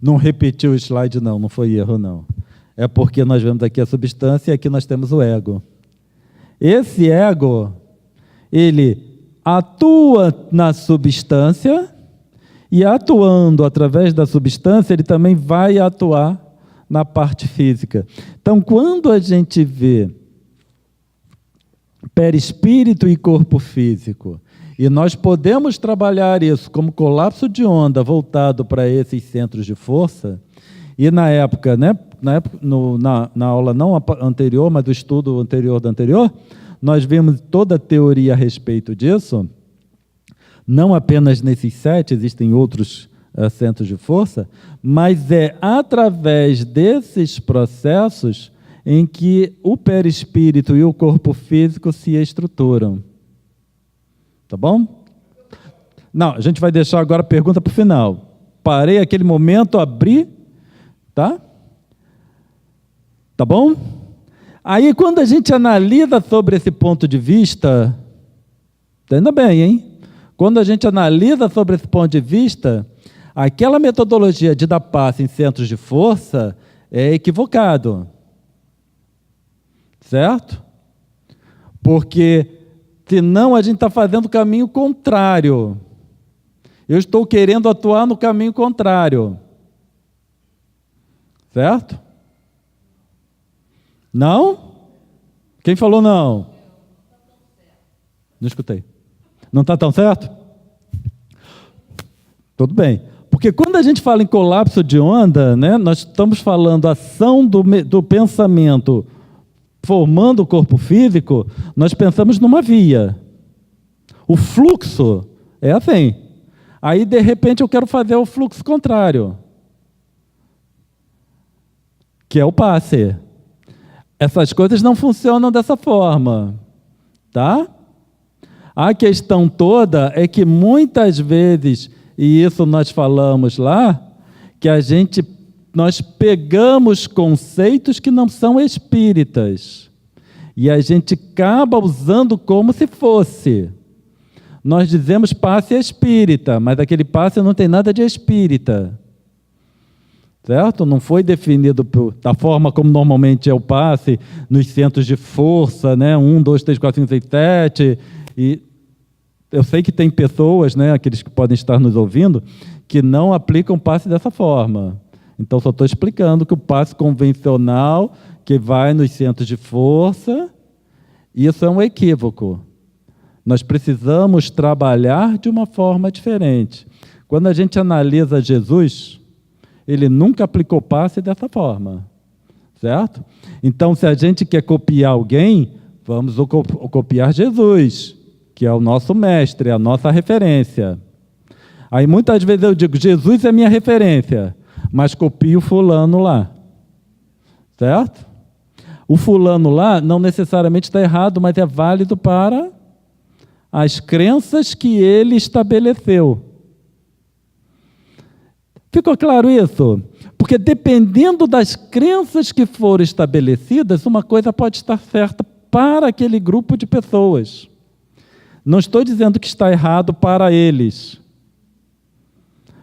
Não repeti o slide, não foi erro, não. É porque nós vemos aqui a substância e aqui nós temos o ego. Esse ego, ele atua na substância e, atuando através da substância, ele também vai atuar na parte física. Então, quando a gente vê perispírito e corpo físico, e nós podemos trabalhar isso como colapso de onda voltado para esses centros de força, e na época, na aula não anterior, mas do estudo anterior do anterior, nós vimos toda a teoria a respeito disso, não apenas nesses 7, existem outros centros de força, mas é através desses processos em que o perispírito e o corpo físico se estruturam. Tá bom? Não, a gente vai deixar agora a pergunta para o final. Parei aquele momento, abri, tá? Tá bom? Aí, quando a gente analisa sobre esse ponto de vista, tá indo bem, hein? Quando a gente analisa sobre esse ponto de vista, aquela metodologia de dar passe em centros de força é equivocado. Certo? Porque senão a gente está fazendo o caminho contrário. Eu estou querendo atuar no caminho contrário. Certo? Não? Quem falou não? Não escutei. Não está tão certo? Tudo bem. Porque quando a gente fala em colapso de onda, nós estamos falando ação do pensamento formando o corpo físico, nós pensamos numa via. O fluxo é assim. Aí, de repente, eu quero fazer o fluxo contrário, que é o passe. Essas coisas não funcionam dessa forma, tá? A questão toda é que muitas vezes, e isso nós falamos lá, que nós pegamos conceitos que não são espíritas e a gente acaba usando como se fosse. Nós dizemos passe espírita, mas aquele passe não tem nada de espírita. Certo? Não foi definido da forma como normalmente é o passe nos centros de força, 1, 2, 3, 4, 5, 6, 7. E eu sei que tem pessoas, aqueles que podem estar nos ouvindo, que não aplicam passe dessa forma. Então, só estou explicando que o passe convencional, que vai nos centros de força, isso é um equívoco. Nós precisamos trabalhar de uma forma diferente. Quando a gente analisa Jesus, ele nunca aplicou passe dessa forma, certo? Então, se a gente quer copiar alguém, vamos copiar Jesus, que é o nosso mestre, a nossa referência. Aí, muitas vezes eu digo, Jesus é minha referência, mas copio o fulano lá, certo? O fulano lá não necessariamente está errado, mas é válido para as crenças que ele estabeleceu. Ficou claro isso? Porque dependendo das crenças que foram estabelecidas, uma coisa pode estar certa para aquele grupo de pessoas. Não estou dizendo que está errado para eles.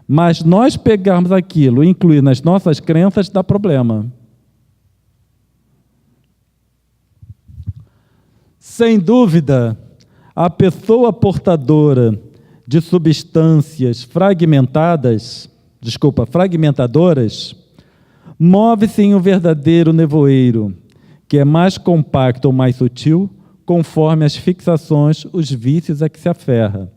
Mas nós pegarmos aquilo e incluir nas nossas crenças dá problema. Sem dúvida, a pessoa portadora de substâncias fragmentadoras, move-se em um verdadeiro nevoeiro, que é mais compacto ou mais sutil, conforme as fixações, os vícios a que se aferra.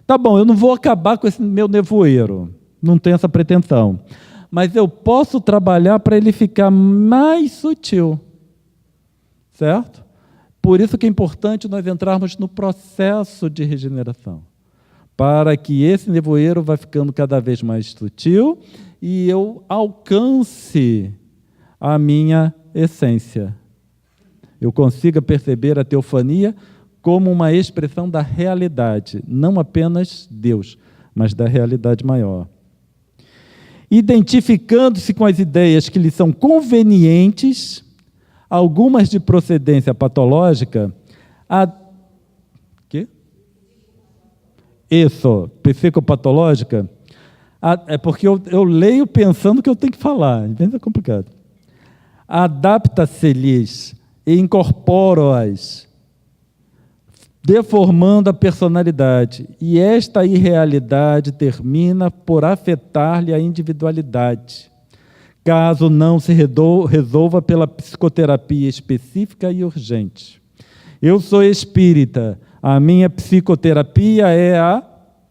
Tá bom, eu não vou acabar com esse meu nevoeiro, não tenho essa pretensão, mas eu posso trabalhar para ele ficar mais sutil, certo? Por isso que é importante nós entrarmos no processo de regeneração, para que esse nevoeiro vá ficando cada vez mais sutil e eu alcance a minha essência. Eu consiga perceber a teofania como uma expressão da realidade, não apenas Deus, mas da realidade maior. Identificando-se com as ideias que lhe são convenientes, algumas de procedência patológica, psicopatológica, é porque eu leio pensando que eu tenho que falar, às vezes é complicado. Adapta-se-lhes e incorpora-as, deformando a personalidade, e esta irrealidade termina por afetar-lhe a individualidade, caso não se resolva pela psicoterapia específica e urgente. Eu sou espírita, a minha psicoterapia é a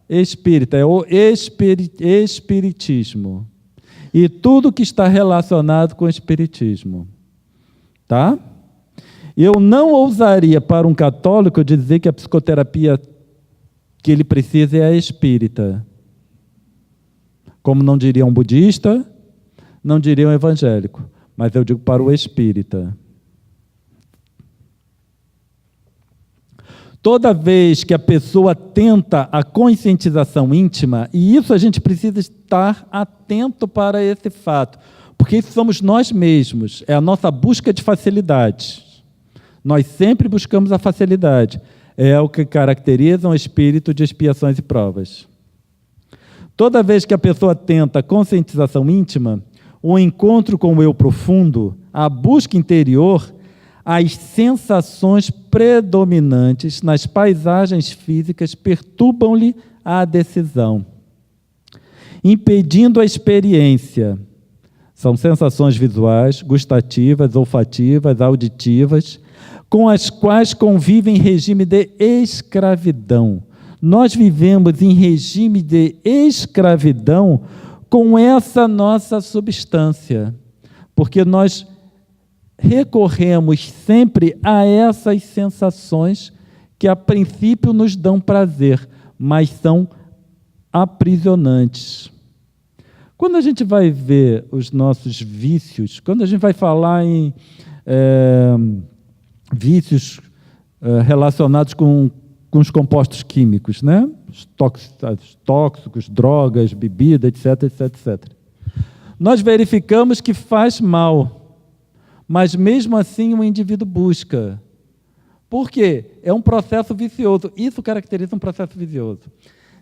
espírita, é o espiritismo. E tudo que está relacionado com o espiritismo. Tá? Eu não ousaria para um católico dizer que a psicoterapia que ele precisa é a espírita. Como não diria um budista, não diria um evangélico, mas eu digo para o espírita. Toda vez que a pessoa tenta a conscientização íntima, e isso a gente precisa estar atento para esse fato, porque isso somos nós mesmos, é a nossa busca de facilidade. Nós sempre buscamos a facilidade, é o que caracteriza um espírito de expiações e provas. Toda vez que a pessoa tenta a conscientização íntima, o encontro com o eu profundo, a busca interior, as sensações predominantes nas paisagens físicas perturbam-lhe a decisão, impedindo a experiência. São sensações visuais, gustativas, olfativas, auditivas, com as quais convive em regime de escravidão. Nós vivemos em regime de escravidão com essa nossa substância, porque nós recorremos sempre a essas sensações que a princípio nos dão prazer, mas são aprisionantes. Quando a gente vai ver os nossos vícios, quando a gente vai falar em vícios relacionados com os compostos químicos, né? Os tóxicos, drogas, bebida, etc, etc, etc. Nós verificamos que faz mal, mas mesmo assim o indivíduo busca. Por quê? É um processo vicioso. Isso caracteriza um processo vicioso.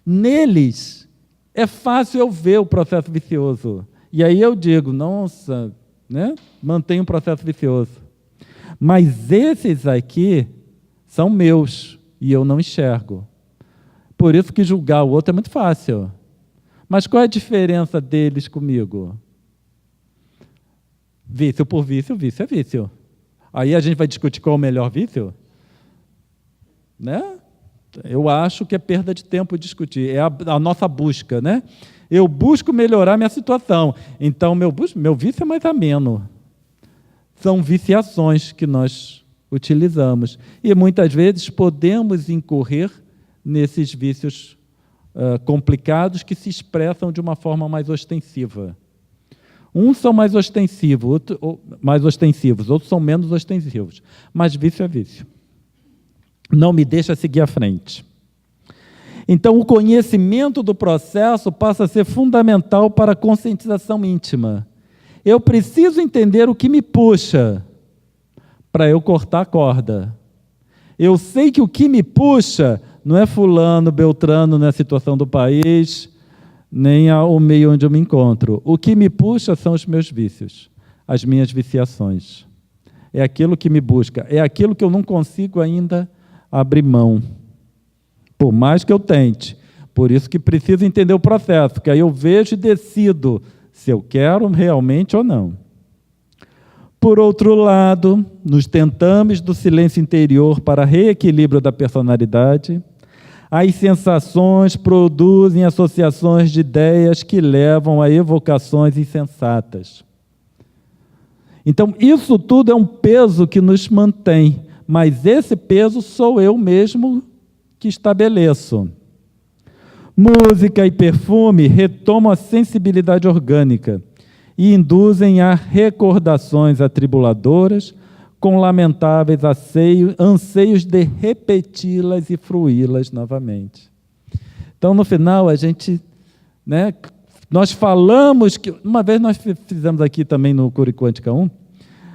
Neles, é fácil eu ver o processo vicioso. E aí eu digo, nossa, né? Mantém um processo vicioso. Mas esses aqui são meus e eu não enxergo. Por isso que julgar o outro é muito fácil. Mas qual é a diferença deles comigo? Vício por vício, vício é vício. Aí a gente vai discutir qual é o melhor vício? Né? Eu acho que é perda de tempo discutir. É a nossa busca, né? Eu busco melhorar minha situação. Então, meu vício é mais ameno. São viciações que nós utilizamos. E muitas vezes podemos incorrer nesses vícios complicados que se expressam de uma forma mais ostensiva. Uns são mais ostensivos, outros são menos ostensivos. Mas vício é vício. Não me deixa seguir à frente. Então, o conhecimento do processo passa a ser fundamental para a conscientização íntima. Eu preciso entender o que me puxa para eu cortar a corda. Eu sei que o que me puxa não é fulano, beltrano, não é a situação do país, nem o meio onde eu me encontro. O que me puxa são os meus vícios, as minhas viciações. É aquilo que me busca, é aquilo que eu não consigo ainda abrir mão, por mais que eu tente. Por isso que preciso entender o processo, porque aí eu vejo e decido se eu quero realmente ou não. Por outro lado, nos tentames do silêncio interior para reequilíbrio da personalidade, as sensações produzem associações de ideias que levam a evocações insensatas. Então, isso tudo é um peso que nos mantém, mas esse peso sou eu mesmo que estabeleço. Música e perfume retomam a sensibilidade orgânica e induzem a recordações atribuladoras com lamentáveis anseios de repeti-las e fruí-las novamente. Então, no final, a gente, né, nós falamos que... Uma vez nós fizemos aqui também no Cura Quântica 1,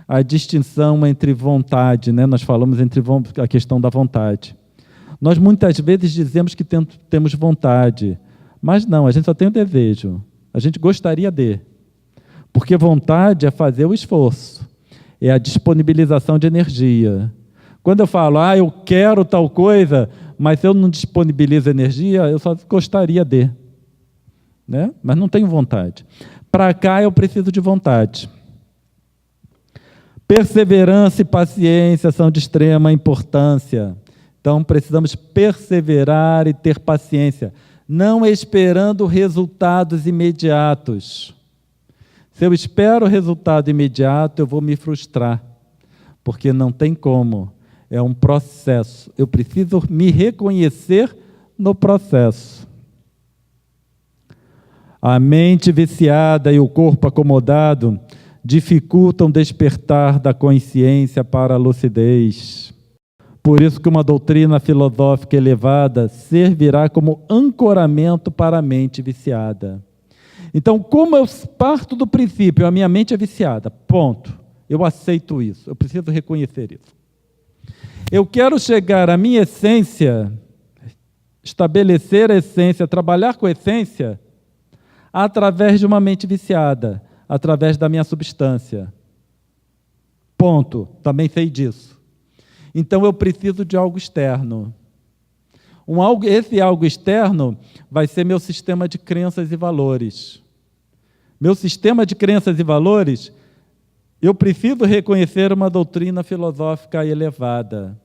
a distinção entre vontade, né? Nós falamos entre a questão da vontade. Nós muitas vezes dizemos que temos vontade, mas não, a gente só tem o desejo. A gente gostaria de. Porque vontade é fazer o esforço, é a disponibilização de energia. Quando eu falo, eu quero tal coisa, mas eu não disponibilizo energia, eu só gostaria de. Né? Mas não tenho vontade. Para cá eu preciso de vontade. Perseverança e paciência são de extrema importância. Então, precisamos perseverar e ter paciência, não esperando resultados imediatos. Se eu espero o resultado imediato, eu vou me frustrar, porque não tem como. É um processo. Eu preciso me reconhecer no processo. A mente viciada e o corpo acomodado dificultam o despertar da consciência para a lucidez. Por isso que uma doutrina filosófica elevada servirá como ancoramento para a mente viciada. Então, como eu parto do princípio, a minha mente é viciada, ponto. Eu aceito isso, eu preciso reconhecer isso. Eu quero chegar à minha essência, estabelecer a essência, trabalhar com a essência, através de uma mente viciada, através da minha substância. Ponto. Também sei disso. Então, eu preciso de algo externo. Esse algo externo vai ser meu sistema de crenças e valores. Meu sistema de crenças e valores, eu preciso reconhecer uma doutrina filosófica elevada.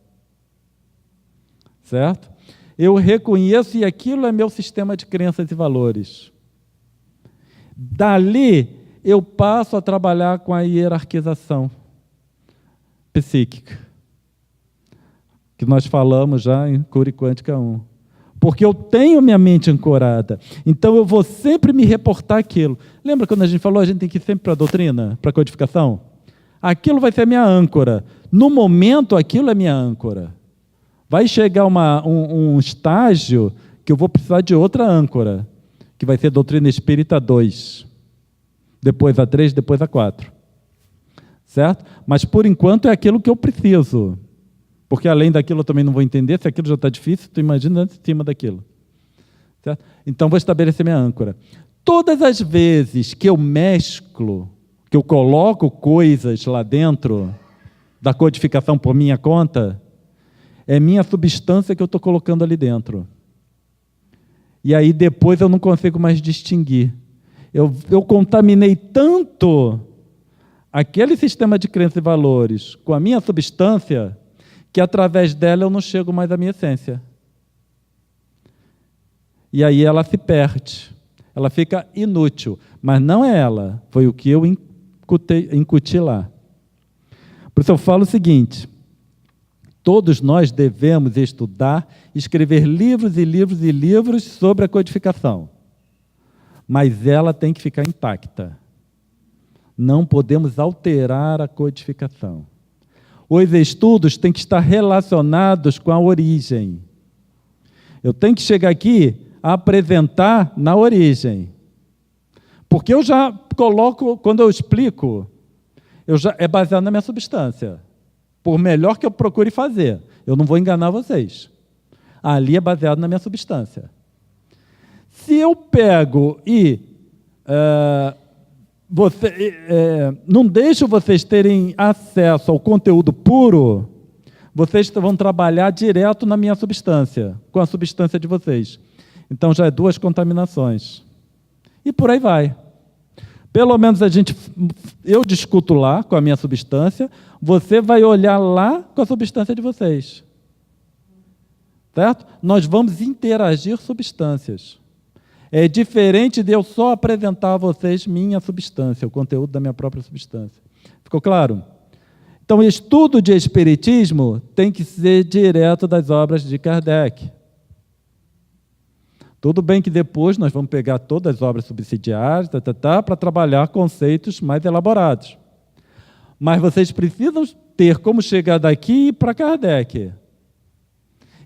Certo? Eu reconheço e aquilo é meu sistema de crenças e valores. Dali, eu passo a trabalhar com a hierarquização psíquica, que nós falamos já em Cura Quântica 1. Porque eu tenho minha mente ancorada, então eu vou sempre me reportar aquilo. Lembra quando a gente falou, a gente tem que ir sempre para a doutrina, para a codificação? Aquilo vai ser a minha âncora. No momento, aquilo é minha âncora. Vai chegar um estágio que eu vou precisar de outra âncora, que vai ser a doutrina espírita 2, depois a 3, depois a 4. Certo? Mas, por enquanto, é aquilo que eu preciso. Porque, além daquilo, eu também não vou entender. Se aquilo já está difícil, tu imagina em cima daquilo. Certo? Então, vou estabelecer minha âncora. Todas as vezes que eu mesclo, que eu coloco coisas lá dentro da codificação por minha conta, é minha substância que eu estou colocando ali dentro. E aí depois eu não consigo mais distinguir. Eu contaminei tanto aquele sistema de crenças e valores com a minha substância, que através dela eu não chego mais à minha essência. E aí ela se perde, ela fica inútil. Mas não é ela, foi o que eu incuti lá. Por isso eu falo o seguinte: todos nós devemos estudar, escrever livros e livros e livros sobre a codificação. Mas ela tem que ficar intacta. Não podemos alterar a codificação. Os estudos têm que estar relacionados com a origem. Eu tenho que chegar aqui a apresentar na origem. Porque eu já coloco, quando eu explico, é baseado na minha substância. Por melhor que eu procure fazer, eu não vou enganar vocês. Ali é baseado na minha substância. Se eu pego e não deixo vocês terem acesso ao conteúdo puro, vocês vão trabalhar direto na minha substância, com a substância de vocês. Então já é 2 contaminações. E por aí vai. Pelo menos eu discuto lá com a minha substância, você vai olhar lá com a substância de vocês. Certo? Nós vamos interagir substâncias. É diferente de eu só apresentar a vocês minha substância, o conteúdo da minha própria substância. Ficou claro? Então, o estudo de espiritismo tem que ser direto das obras de Kardec. Tudo bem que depois nós vamos pegar todas as obras subsidiárias para trabalhar conceitos mais elaborados. Mas vocês precisam ter como chegar daqui para Kardec.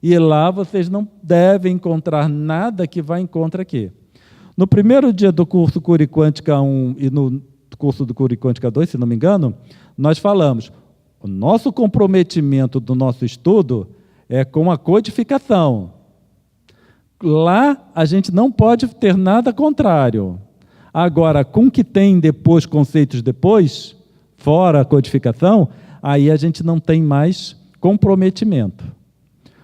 E lá vocês não devem encontrar nada que vá em contra aqui. No primeiro dia do curso Cura e Quântica 1 e no curso do Cura e Quântica 2, se não me engano, nós falamos, o nosso comprometimento do nosso estudo é com a codificação. Lá a gente não pode ter nada contrário. Agora, com o que tem depois, conceitos depois, fora a codificação, aí a gente não tem mais comprometimento.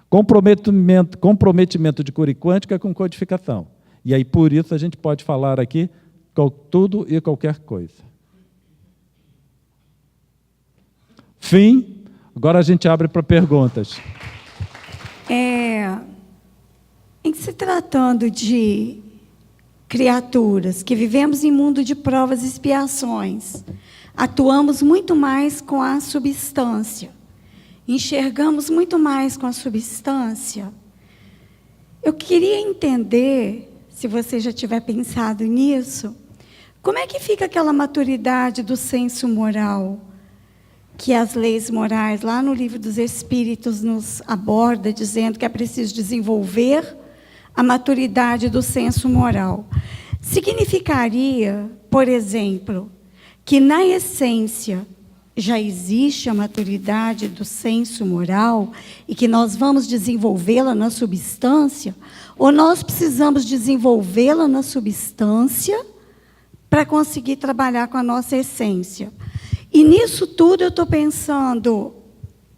Comprometimento de cura e quântica com codificação. E aí, por isso, a gente pode falar aqui tudo e qualquer coisa. Fim. Agora a gente abre para perguntas. Em se tratando de criaturas que vivemos em mundo de provas e expiações, atuamos muito mais com a substância. Enxergamos muito mais com a substância. Eu queria entender, se você já tiver pensado nisso, como é que fica aquela maturidade do senso moral que as leis morais, lá no Livro dos Espíritos, nos aborda, dizendo que é preciso desenvolver a maturidade do senso moral. Significaria, por exemplo, que na essência já existe a maturidade do senso moral e que nós vamos desenvolvê-la na substância, ou nós precisamos desenvolvê-la na substância para conseguir trabalhar com a nossa essência? E nisso tudo eu estou pensando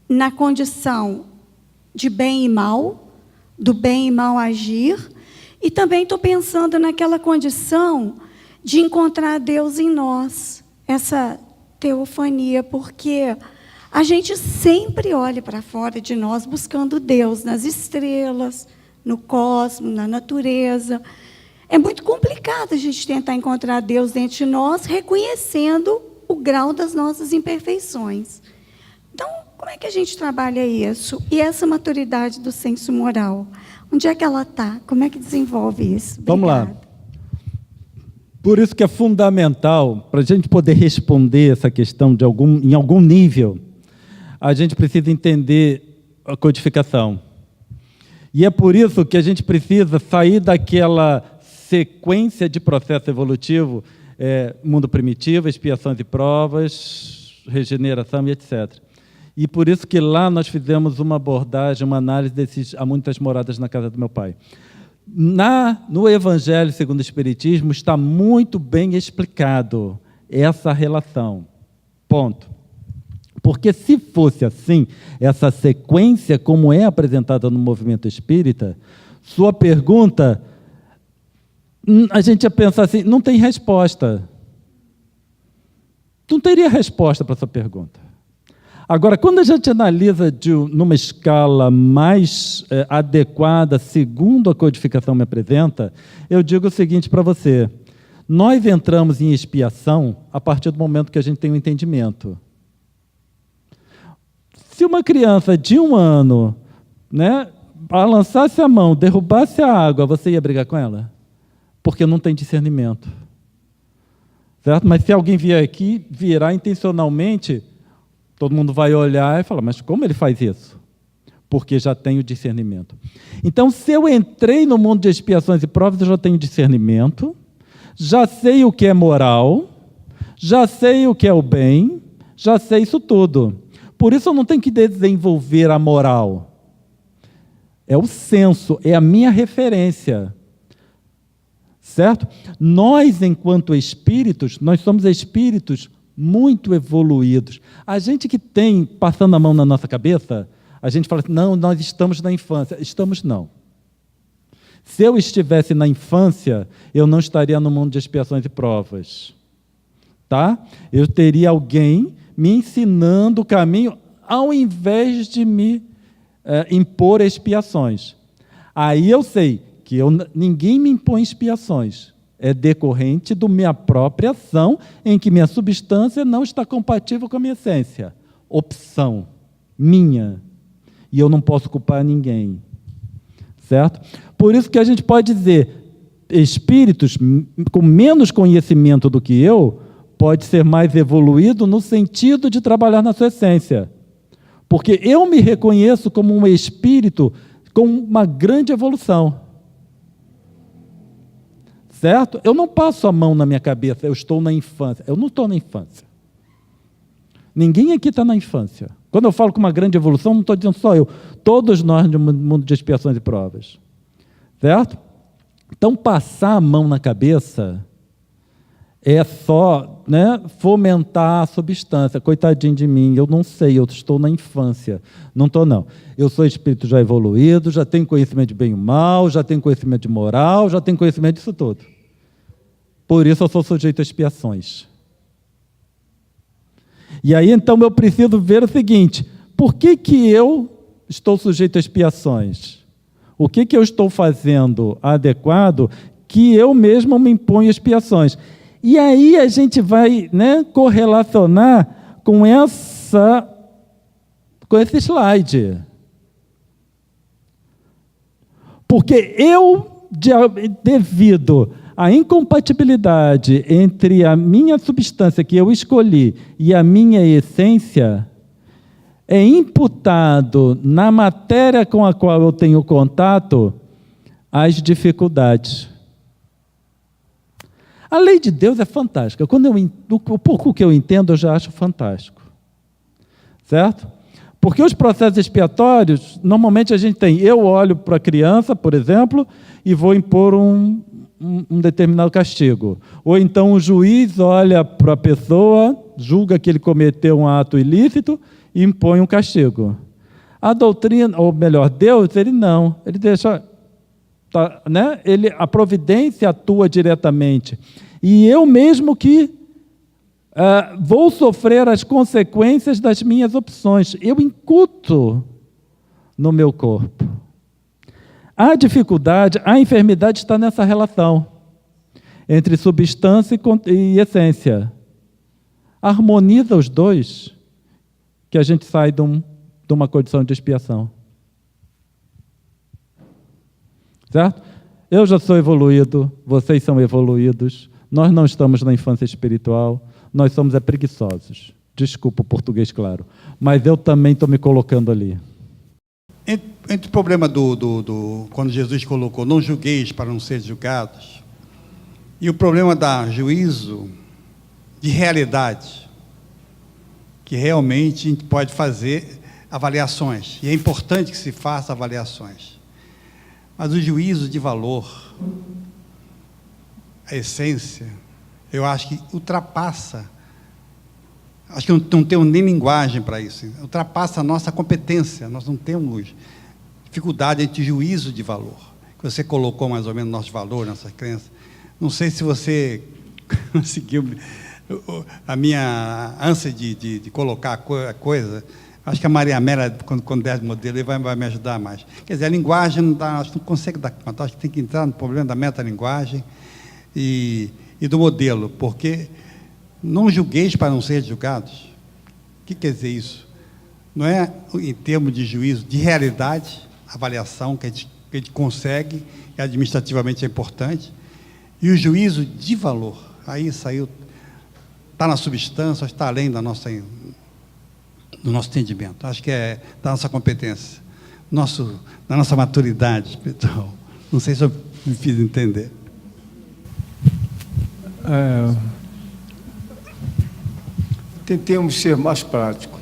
na condição de bem e mal, do bem e mal agir, e também estou pensando naquela condição de encontrar Deus em nós, essa teofania, porque a gente sempre olha para fora de nós buscando Deus nas estrelas, no cosmos, na natureza. É muito complicado a gente tentar encontrar Deus dentro de nós, reconhecendo o grau das nossas imperfeições. Então, como é que a gente trabalha isso? E essa maturidade do senso moral? Onde é que ela está? Como é que desenvolve isso? Obrigada. Vamos lá. Por isso que é fundamental, para a gente poder responder essa questão em algum nível, a gente precisa entender a codificação. E é por isso que a gente precisa sair daquela sequência de processo evolutivo, mundo primitivo, expiações e provas, regeneração e etc. E por isso que lá nós fizemos uma abordagem, uma análise há muitas moradas na casa do meu pai. No Evangelho segundo o Espiritismo está muito bem explicado essa relação. Ponto. Porque se fosse assim, essa sequência como é apresentada no movimento espírita, sua pergunta a gente ia pensar assim, não tem resposta. Não teria resposta para essa pergunta. Agora, quando a gente analisa numa escala mais adequada, segundo a codificação me apresenta, eu digo o seguinte para você: nós entramos em expiação a partir do momento que a gente tem um entendimento. Se uma criança de 1 ano, né, balançasse a mão, derrubasse a água, você ia brigar com ela? Porque não tem discernimento. Certo? Mas se alguém vier aqui, virar intencionalmente, todo mundo vai olhar e falar, mas como ele faz isso? Porque já tem o discernimento. Então, se eu entrei no mundo de expiações e provas, eu já tenho discernimento, já sei o que é moral, já sei o que é o bem, já sei isso tudo. Por isso eu não tenho que desenvolver a moral. É o senso, é a minha referência. Certo? Nós, enquanto espíritos, nós somos espíritos muito evoluídos. A gente que tem, passando a mão na nossa cabeça, a gente fala assim, não, nós estamos na infância. Estamos não. Se eu estivesse na infância, eu não estaria no mundo de expiações e provas. Tá? Eu teria alguém me ensinando o caminho, ao invés de me impor expiações. Aí eu sei que ninguém me impõe expiações. É decorrente da minha própria ação, em que minha substância não está compatível com a minha essência. Opção minha. E eu não posso culpar ninguém. Certo? Por isso que a gente pode dizer, espíritos com menos conhecimento do que eu, pode ser mais evoluído no sentido de trabalhar na sua essência. Porque eu me reconheço como um espírito com uma grande evolução. Certo? Eu não passo a mão na minha cabeça, eu estou na infância. Eu não estou na infância. Ninguém aqui está na infância. Quando eu falo com uma grande evolução, não estou dizendo só eu. Todos nós no mundo de expiações e provas. Certo? Então, passar a mão na cabeça é só, né, fomentar a substância. Coitadinho de mim, eu não sei, eu estou na infância. Não estou, não. Eu sou espírito já evoluído, já tenho conhecimento de bem e mal, já tenho conhecimento de moral, já tenho conhecimento disso tudo. Por isso eu sou sujeito a expiações. E aí, então, eu preciso ver o seguinte, por que eu estou sujeito a expiações? O que eu estou fazendo adequado que eu mesmo me imponho expiações? E aí a gente vai, né, correlacionar com esse slide. Porque devido à incompatibilidade entre a minha substância que eu escolhi e a minha essência, é imputado na matéria com a qual eu tenho contato as dificuldades. A lei de Deus é fantástica. O pouco que eu entendo, eu já acho fantástico. Certo? Porque os processos expiatórios, normalmente a gente tem, eu olho para a criança, por exemplo, e vou impor um determinado castigo. Ou então o juiz olha para a pessoa, julga que ele cometeu um ato ilícito e impõe um castigo. A doutrina, ou melhor, Deus, ele não. Ele deixa... Tá, né? A providência atua diretamente. E eu mesmo que vou sofrer as consequências das minhas opções. Eu incuto no meu corpo. A dificuldade, a enfermidade está nessa relação entre substância e essência. Harmoniza os dois, que a gente sai de uma condição de expiação. Certo? Eu já sou evoluído, vocês são evoluídos, nós não estamos na infância espiritual, nós somos preguiçosos. Desculpa o português, claro, mas eu também estou me colocando ali. Entre o problema quando Jesus colocou, não julgueis para não ser julgados, e o problema da juízo de realidade, que realmente a gente pode fazer avaliações, e é importante que se faça avaliações. Mas o juízo de valor, a essência, eu acho que ultrapassa, acho que não temos nem linguagem para isso, ultrapassa a nossa competência, nós não temos dificuldade entre juízo de valor, que você colocou mais ou menos nosso valor, nossa crença, Não sei se você conseguiu a minha ânsia de colocar a coisa. Acho que a Maria Amélia, quando der modelo, vai me ajudar mais. Quer dizer, a linguagem não dá, acho que não consegue dar conta. Acho que tem que entrar no problema da metalinguagem e do modelo, porque não julgueis para não ser julgados. O que quer dizer isso? Não é em termos de juízo, de realidade, avaliação que a gente consegue, e administrativamente é importante, e o juízo de valor. Aí saiu, está na substância, está além do nosso entendimento. Acho que é da nossa competência, da nossa maturidade espiritual. Não sei se eu me fiz entender. Tentemos ser mais práticos.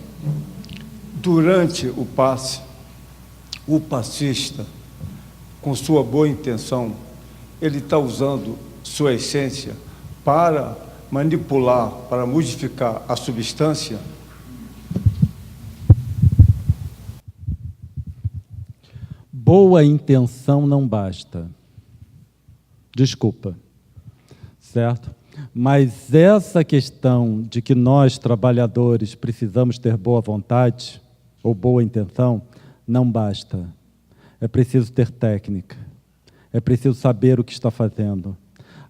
Durante o passe, o passista, com sua boa intenção, ele está usando sua essência para manipular, para modificar a substância. Boa intenção não basta. Desculpa. Certo? Mas essa questão de que nós, trabalhadores, precisamos ter boa vontade ou boa intenção, não basta. É preciso ter técnica. É preciso saber o que está fazendo.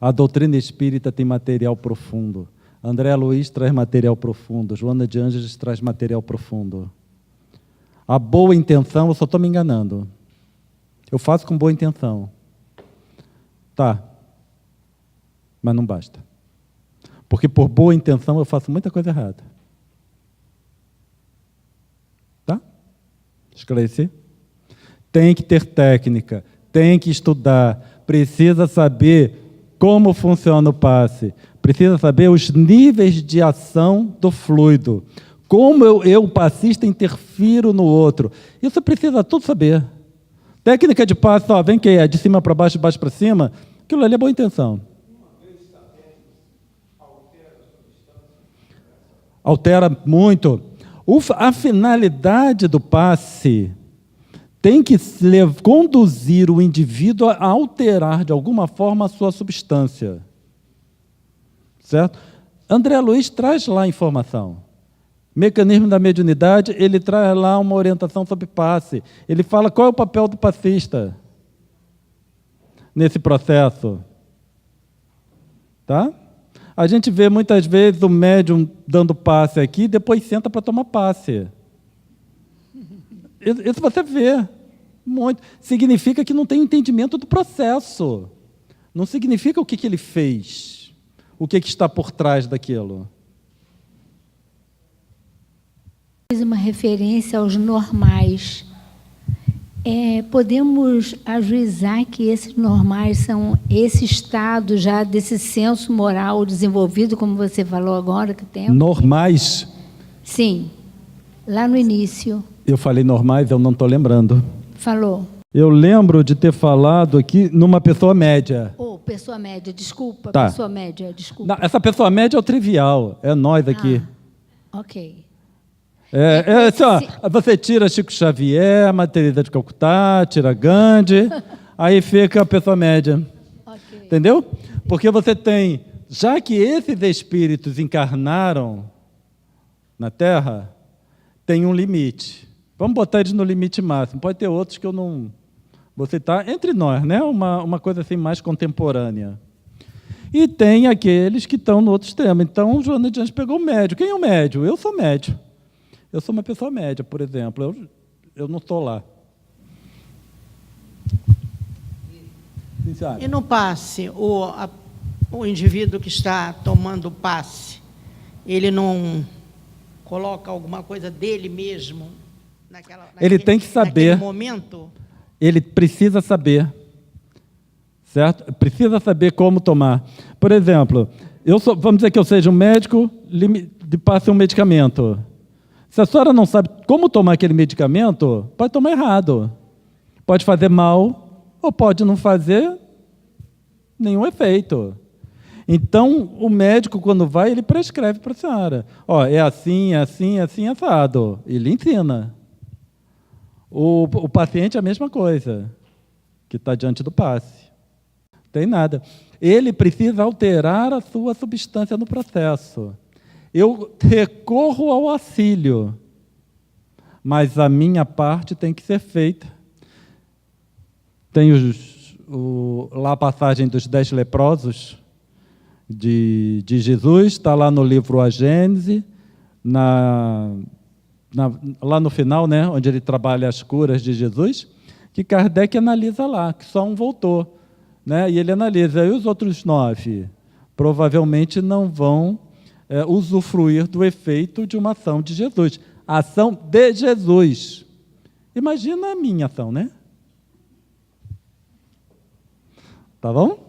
A doutrina espírita tem material profundo. André Luiz traz material profundo. Joana de Ângeles traz material profundo. A boa intenção, eu só estou me enganando. Eu faço com boa intenção. Tá. Mas não basta. Porque por boa intenção eu faço muita coisa errada. Tá? Esclareci? Tem que ter técnica, tem que estudar, precisa saber como funciona o passe, precisa saber os níveis de ação do fluido, como eu passista, interfiro no outro. Isso precisa tudo saber. Técnica de passe, ó, vem que é de cima para baixo, de baixo para cima, aquilo ali é boa intenção. Altera muito. A finalidade do passe tem que conduzir o indivíduo a alterar, de alguma forma, a sua substância. Certo? André Luiz traz lá a informação. Mecanismo da mediunidade, ele traz lá uma orientação sobre passe. Ele fala qual é o papel do passista nesse processo. Tá? A gente vê muitas vezes o médium dando passe aqui e depois senta para tomar passe. Isso você vê muito. Significa que não tem entendimento do processo. Não significa o que ele fez, o que está por trás daquilo. Uma referência aos normais. Podemos ajuizar que esses normais são esse estado já desse senso moral desenvolvido, como você falou agora que tem? Normais? Sim, lá no início. Eu falei normais, eu não estou lembrando. Falou. Eu lembro de ter falado aqui numa pessoa média. Pessoa média, desculpa, tá. Pessoa média, desculpa. Não, essa pessoa média é o trivial, é nós aqui. Ok. Assim, ó, você tira Chico Xavier, Madre Teresa de Calcutá, tira Gandhi, aí fica a pessoa média. Okay. Entendeu? Porque você tem, já que esses espíritos encarnaram na Terra, tem um limite. Vamos botar eles no limite máximo. Pode ter outros que eu não vou citar entre nós, né? Uma coisa assim mais contemporânea. E tem aqueles que estão no outro extremo. Então, Joana de Anjos pegou o médio. Quem é o médio? Eu sou médio. Eu sou uma pessoa média, por exemplo. Eu não estou lá. E no passe, o indivíduo que está tomando o passe, ele não coloca alguma coisa dele mesmo ele tem que saber. Naquele momento? Ele precisa saber. Certo? Precisa saber como tomar. Por exemplo, vamos dizer que eu seja um médico de passe um medicamento. Se a senhora não sabe como tomar aquele medicamento, pode tomar errado. Pode fazer mal ou pode não fazer nenhum efeito. Então, o médico, quando vai, ele prescreve para a senhora. Ó, é assim, é assim, é assim, assado. Ele ensina. O paciente é a mesma coisa, que está diante do passe. tem nada. Ele precisa alterar a sua substância no processo. Eu recorro ao auxílio, mas a minha parte tem que ser feita. Tem lá a passagem dos 10 leprosos de Jesus, está lá no livro A Gênese, lá no final, né, onde ele trabalha as curas de Jesus, que Kardec analisa lá, que só um voltou. Né, e ele analisa, e os outros 9 provavelmente não vão usufruir do efeito de uma ação de Jesus. A ação de Jesus. Imagina a minha ação, né? Tá bom?